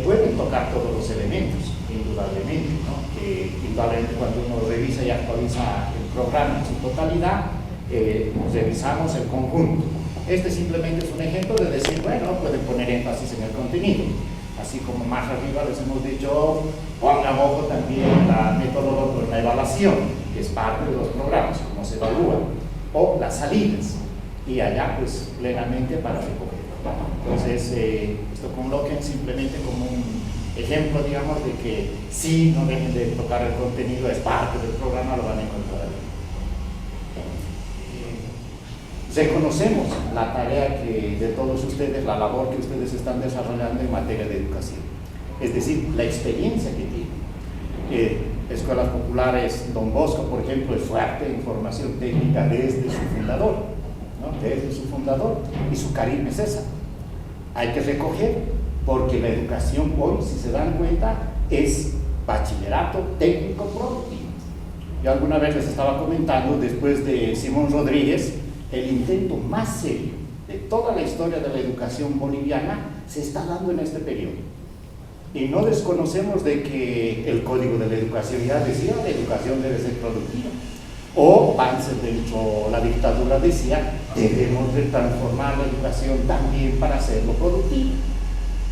Pueden tocar todos los elementos, indudablemente, ¿no? Indudablemente cuando uno revisa y actualiza el programa en su totalidad, revisamos el conjunto. Este simplemente es un ejemplo de decir, bueno, pueden poner énfasis en el contenido. Así como más arriba les hemos dicho, pongan ojo también la metodología, la evaluación, que es parte de los programas, cómo se evalúan, o las salidas, y allá pues plenamente para recoger. Entonces, esto coloquen simplemente como un ejemplo, digamos, de que si no dejen de tocar el contenido, es parte del programa, lo van a encontrar. Reconocemos la tarea de todos ustedes, la labor que ustedes están desarrollando en materia de educación, es decir, la experiencia que tienen. Escuelas Populares Don Bosco, por ejemplo, es fuerte en formación técnica desde su fundador, ¿no? Desde su fundador, y su carisma es esa. Hay que recoger, porque la educación hoy, si se dan cuenta, es bachillerato técnico productivo. Yo alguna vez les estaba comentando, después de Simón Rodríguez, el intento más serio de toda la historia de la educación boliviana se está dando en este periodo. Y no desconocemos de que el Código de la Educación ya decía la educación debe ser productiva. O Banzer dentro de la dictadura decía debemos de transformar la educación también para hacerlo productivo.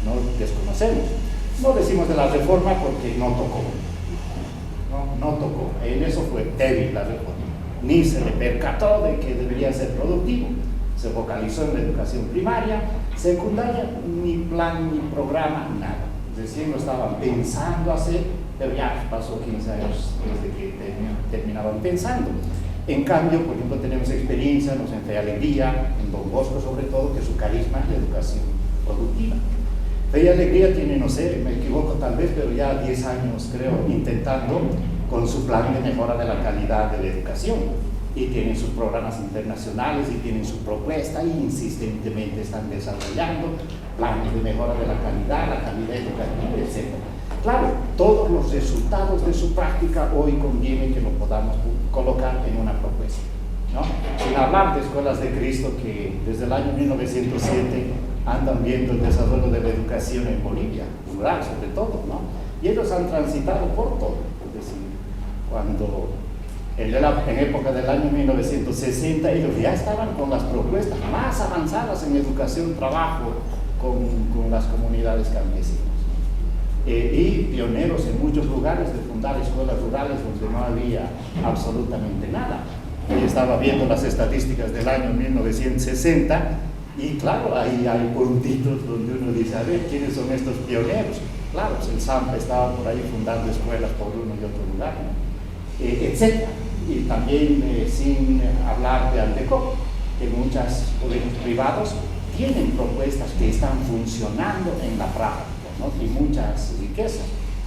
No desconocemos. No decimos de la reforma porque no tocó. No tocó. En eso fue débil la reforma. Ni se le percató de que debería ser productivo. Se focalizó en la educación primaria, secundaria, ni plan, ni programa, nada. Recién lo estaban pensando hacer, pero ya pasó 15 años desde que terminaban pensando. En cambio, por ejemplo, tenemos experiencia, nos en Fe y Alegría, en Don Bosco sobre todo, que su carisma es la educación productiva. Fe y Alegría tiene, no sé, me equivoco tal vez, pero ya 10 años creo, intentando con su plan de mejora de la calidad de la educación, y tienen sus programas internacionales y tienen su propuesta, y insistentemente están desarrollando planes de mejora de la calidad educativa, etc. Claro, todos los resultados de su práctica hoy conviene que lo podamos colocar en una propuesta, ¿no? Sin hablar de Escuelas de Cristo, que desde el año 1907 andan viendo el desarrollo de la educación en Bolivia, rural sobre todo, ¿no? Y ellos han transitado por todo. Es decir, cuando en época del año 1960 ellos ya estaban con las propuestas más avanzadas en educación, trabajo con las comunidades campesinas. Y pioneros en muchos lugares de fundar escuelas rurales donde no había absolutamente nada. Yo estaba viendo las estadísticas del año 1960 y claro, ahí hay puntitos donde uno dice, a ver, ¿quiénes son estos pioneros? Claro, pues el Zampa estaba por ahí fundando escuelas por uno y otro lugar, ¿no? Etc. Y también, sin hablar de Aldecop, que muchos colegios privados tienen propuestas que están funcionando en la práctica, ¿no? Y muchas riquezas.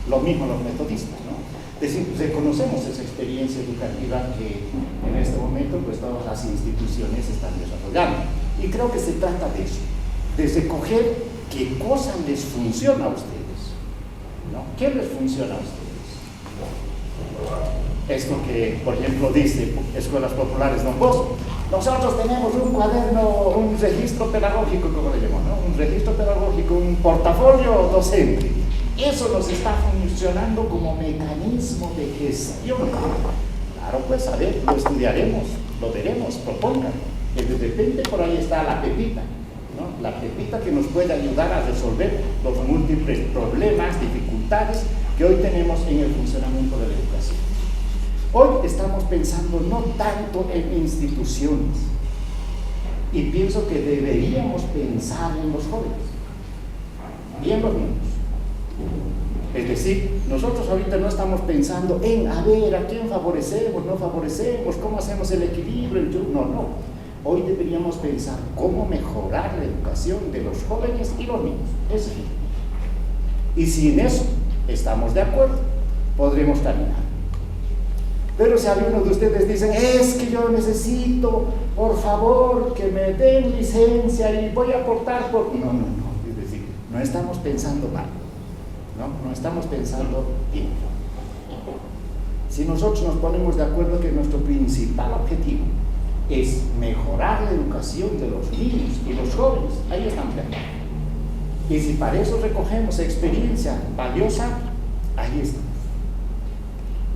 Lo mismo los metodistas, ¿no? Es decir, reconocemos esa experiencia educativa que en este momento pues todas las instituciones están desarrollando. Y creo que se trata de eso, de recoger qué cosa les funciona a ustedes, ¿no? ¿Qué les funciona a ustedes? Esto que, por ejemplo, dice Escuelas Populares Don Bosco, nosotros tenemos un cuaderno, un registro pedagógico, como le llaman, ¿no? Un registro pedagógico, un portafolio docente. Eso nos está funcionando como mecanismo de gestión. Claro, pues a ver, lo estudiaremos, lo veremos, propongan. De repente por ahí está la pepita, ¿no? La pepita que nos puede ayudar a resolver los múltiples problemas, dificultades que hoy tenemos en el funcionamiento de la educación. Hoy estamos pensando no tanto en instituciones, y pienso que deberíamos pensar en los jóvenes y en los niños. Es decir, nosotros ahorita no estamos pensando en, a ver, a quién favorecemos, no favorecemos, cómo hacemos el equilibrio, no. Hoy deberíamos pensar cómo mejorar la educación de los jóvenes y los niños. Es decir, y si en eso estamos de acuerdo, podremos caminar. Pero si algunos de ustedes dicen, es que yo necesito, por favor, que me den licencia y voy a aportar por... No. Es decir, no estamos pensando mal, no estamos pensando bien. Si nosotros nos ponemos de acuerdo que nuestro principal objetivo es mejorar la educación de los niños y los jóvenes, ahí estamos de acuerdo. Y si para eso recogemos experiencia valiosa, ahí estamos.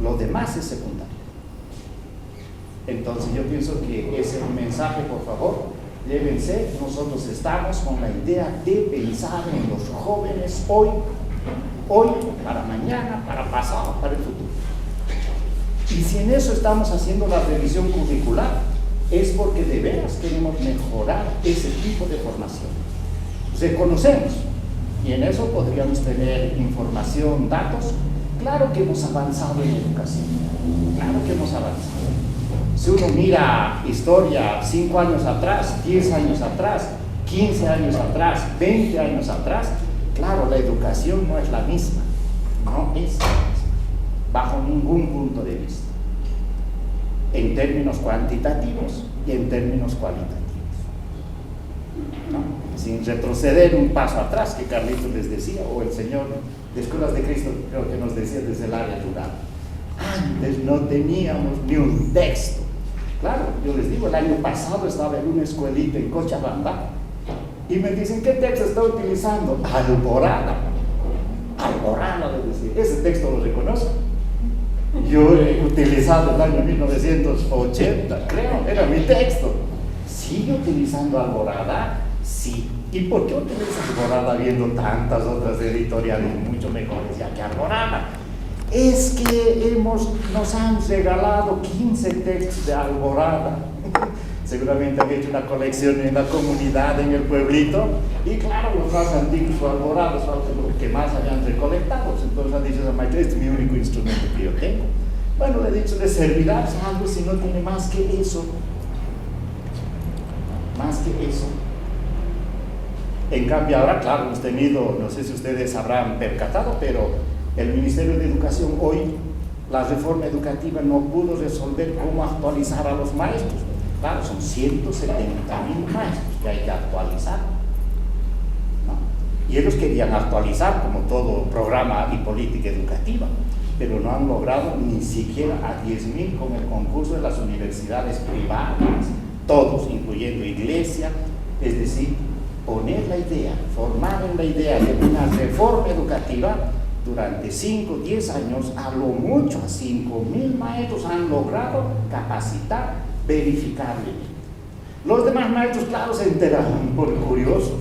Lo demás es secundario. Entonces yo pienso que ese mensaje, por favor, llévense. Nosotros estamos con la idea de pensar en los jóvenes hoy, para mañana, para pasado, para el futuro. Y si en eso estamos haciendo la revisión curricular, es porque de veras queremos mejorar ese tipo de formación. Reconocemos, y en eso podríamos tener información, datos. Claro que hemos avanzado en educación, claro que hemos avanzado. Si uno mira historia 5 años atrás, 10 años atrás, 15 años atrás, 20 años atrás, claro, la educación no es la misma, no es la misma, bajo ningún punto de vista, en términos cuantitativos y en términos cualitativos, ¿no? Sin retroceder un paso atrás, que Carlitos les decía, o el señor de Escuelas de Cristo creo que nos decía desde el área rural, antes no teníamos ni un texto. Claro, yo les digo, el año pasado estaba en una escuelita en Cochabamba y me dicen, ¿qué texto está utilizando? Alborada, les decía, ese texto lo reconozco. Yo he utilizado el año 1980, creo, era mi texto. ¿Sigue utilizando Alborada? Sí. ¿Y por qué utiliza Alborada viendo tantas otras editoriales mucho mejores ya que Alborada? Es que nos han regalado 15 textos de Alborada. Seguramente han hecho una colección en la comunidad, en el pueblito, y claro, los más antiguos o Alborados son los que más habían recolectado. Entonces han dicho, maestro, este es mi único instrumento que yo tengo. Bueno, le he dicho, le servirá algo si no tiene más que eso. Más que eso. En cambio, ahora, claro, hemos tenido, no sé si ustedes habrán percatado, pero el Ministerio de Educación hoy, la reforma educativa no pudo resolver cómo actualizar a los maestros. Claro, son 170.000 maestros que hay que actualizar, ¿no? Y ellos querían actualizar como todo programa y política educativa, pero no han logrado ni siquiera a 10.000 con el concurso de las universidades privadas, todos, incluyendo Iglesia, es decir, poner la idea, formar en la idea de una reforma educativa, durante 5 o 10 años, a lo mucho a 5.000 maestros han logrado capacitar verificablemente. Los demás maestros, claro, se enteraron por curiosos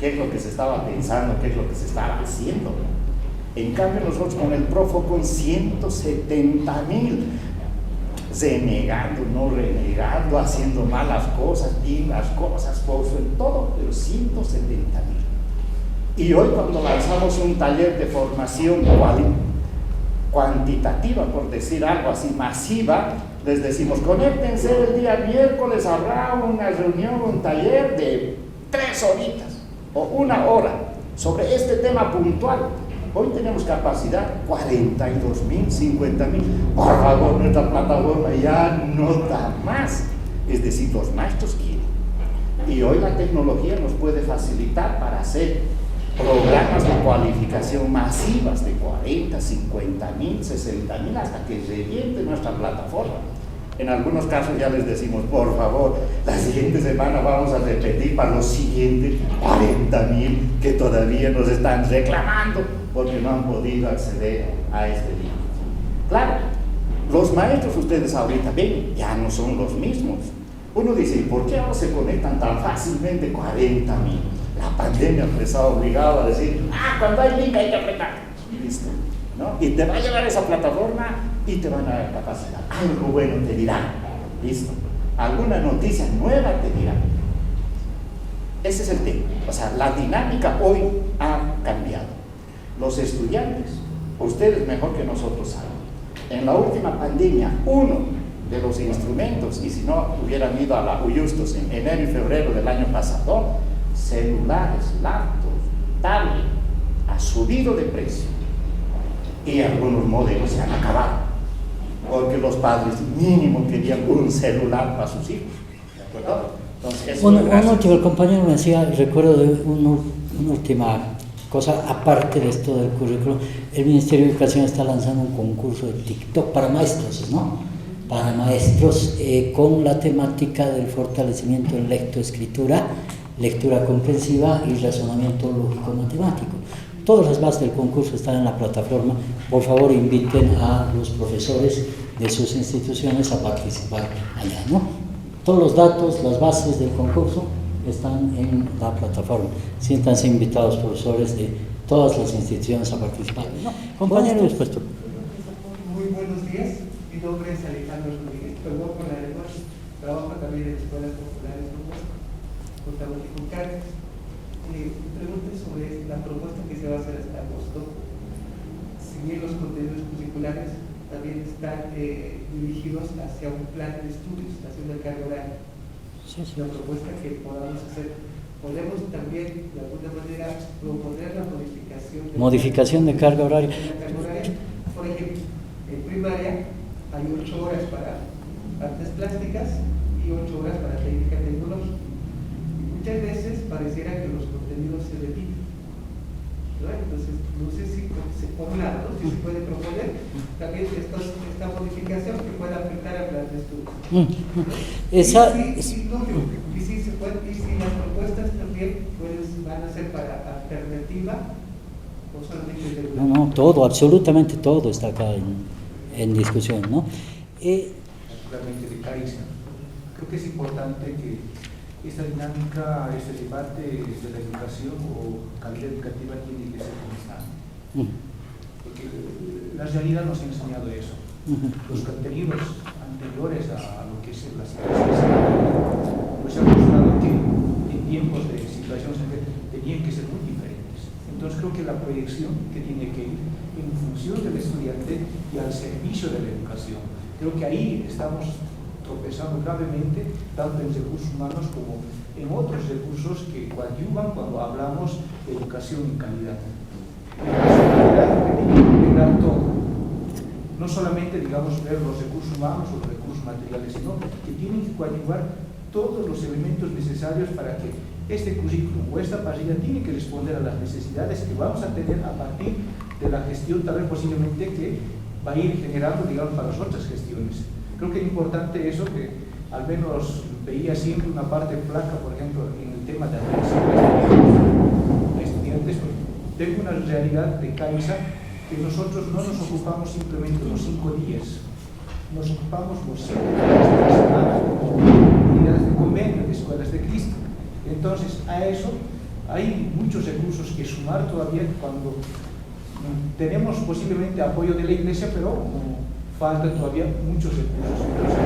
qué es lo que se estaba pensando, qué es lo que se estaba haciendo. En cambio, nosotros con el Profo, con 170.000, renegando, no renegando, haciendo malas cosas, bien las cosas, en todo, pero 170.000. Y hoy, cuando lanzamos un taller de formación cuantitativa, por decir algo así, masiva, les decimos, conéctense el día miércoles, habrá una reunión, un taller de 3 horitas o 1 hora sobre este tema puntual. Hoy tenemos capacidad 42.000, 50.000. Por favor, nuestra plataforma ya no da más. Es decir, los maestros quieren. Y hoy la tecnología nos puede facilitar para hacer programas de cualificación masivas de 40, 50.000, 60.000, hasta que reviente nuestra plataforma. En algunos casos ya les decimos, por favor, la siguiente semana vamos a repetir para los siguientes 40.000 que todavía nos están reclamando porque no han podido acceder a este libro. Claro, los maestros, ustedes ahorita ven, ya no son los mismos. Uno dice, ¿por qué ahora se conectan tan fácilmente 40.000? La pandemia les ha obligado a decir, cuando hay link hay que apretar. Listo, ¿no? Y te va a llegar esa plataforma y te van a dar capacidad. Algo bueno te dirán. Listo. Alguna noticia nueva te dirán. Ese es el tema. O sea, la dinámica hoy ha cambiado. Los estudiantes, ustedes mejor que nosotros saben, en la última pandemia, uno de los instrumentos, y si no hubieran ido a la Uyustos en enero y febrero del año pasado, celulares, laptops, tablet, ha subido de precio y algunos modelos se han acabado porque los padres mínimo querían un celular para sus hijos, ¿de acuerdo? Entonces, uno que el compañero me decía, recuerdo de una última cosa aparte de esto del currículo. El Ministerio de Educación está lanzando un concurso de TikTok para maestros, ¿no? Para maestros, con la temática del fortalecimiento en lectoescritura, lectura comprensiva y razonamiento lógico-matemático. Todas las bases del concurso están en la plataforma. Por favor, inviten a los profesores de sus instituciones a participar allá, ¿no? Todos los datos, las bases del concurso están en la plataforma. Siéntanse invitados, profesores de todas las instituciones, a participar. No, compañero, después tú. Muy buenos días. Mi nombre es Alejandro Rodríguez. Perdón por la demora. Trabajo también en escuelas populares con Tamaulipas. Mi pregunta es sobre la propuesta que se va a hacer hasta agosto. Si bien los contenidos curriculares también están dirigidos hacia un plan de estudios, hacia una carga horaria. La propuesta que podamos hacer, podemos también de alguna manera proponer la modificación de carga horaria. Por ejemplo, en primaria hay 8 horas para artes plásticas y 8 horas para técnica tecnológica. Muchas veces pareciera que los contenidos se repiten, ¿no? Entonces, no sé si por un lado, si se puede proponer también esta modificación que pueda afectar al plan de estudio. Y si las propuestas también van a ser para alternativa o solamente de... No, todo, absolutamente todo está acá en discusión, ¿no? Naturalmente de Caixa. Creo que es importante que esta dinámica, este debate de la educación o calidad educativa tiene que ser constante. Porque la realidad nos ha enseñado eso. Los contenidos anteriores a lo que es la situación pues han mostrado que en tiempos de situaciones tenían que ser muy diferentes. Entonces creo que la proyección que tiene que ir en función del estudiante y al servicio de la educación. Creo que ahí estamos tropezando gravemente, tanto en recursos humanos como en otros recursos que coadyuvan cuando hablamos de educación en calidad. Educación en calidad que tiene que integrar todo. No solamente, digamos, ver los recursos humanos o los recursos materiales, sino que tienen que coadyuvar todos los elementos necesarios para que este currículum o esta parrilla tiene que responder a las necesidades que vamos a tener a partir de la gestión, tal vez posiblemente que va a ir generando, digamos, para las otras gestiones. Creo que es importante eso, que al menos veía siempre una parte flaca, por ejemplo, en el tema de atención a estudiantes. Tengo una realidad de CAISA que nosotros no nos ocupamos simplemente los 5 días, nos ocupamos los 7 días de la semana, unidades de convenio, de escuelas de Cristo. Entonces, a eso hay muchos recursos que sumar todavía cuando tenemos posiblemente apoyo de la Iglesia, pero faltan todavía muchos recursos. Entonces,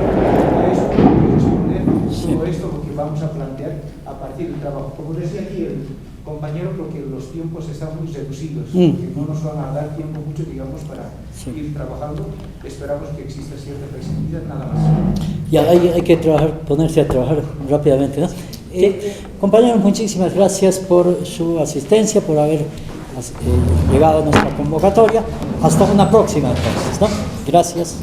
a eso podemos responder todo esto lo que vamos a plantear a partir del trabajo. Como decía aquí el compañero, creo que los tiempos están muy reducidos, que no nos van a dar tiempo mucho, digamos, para ir trabajando. Esperamos que exista cierta flexibilidad, nada más. Ya hay que trabajar, ponerse a trabajar rápidamente, ¿no? Compañeros, muchísimas gracias por su asistencia, por haber llegado a nuestra convocatoria. Hasta una próxima entonces, ¿no? Gracias.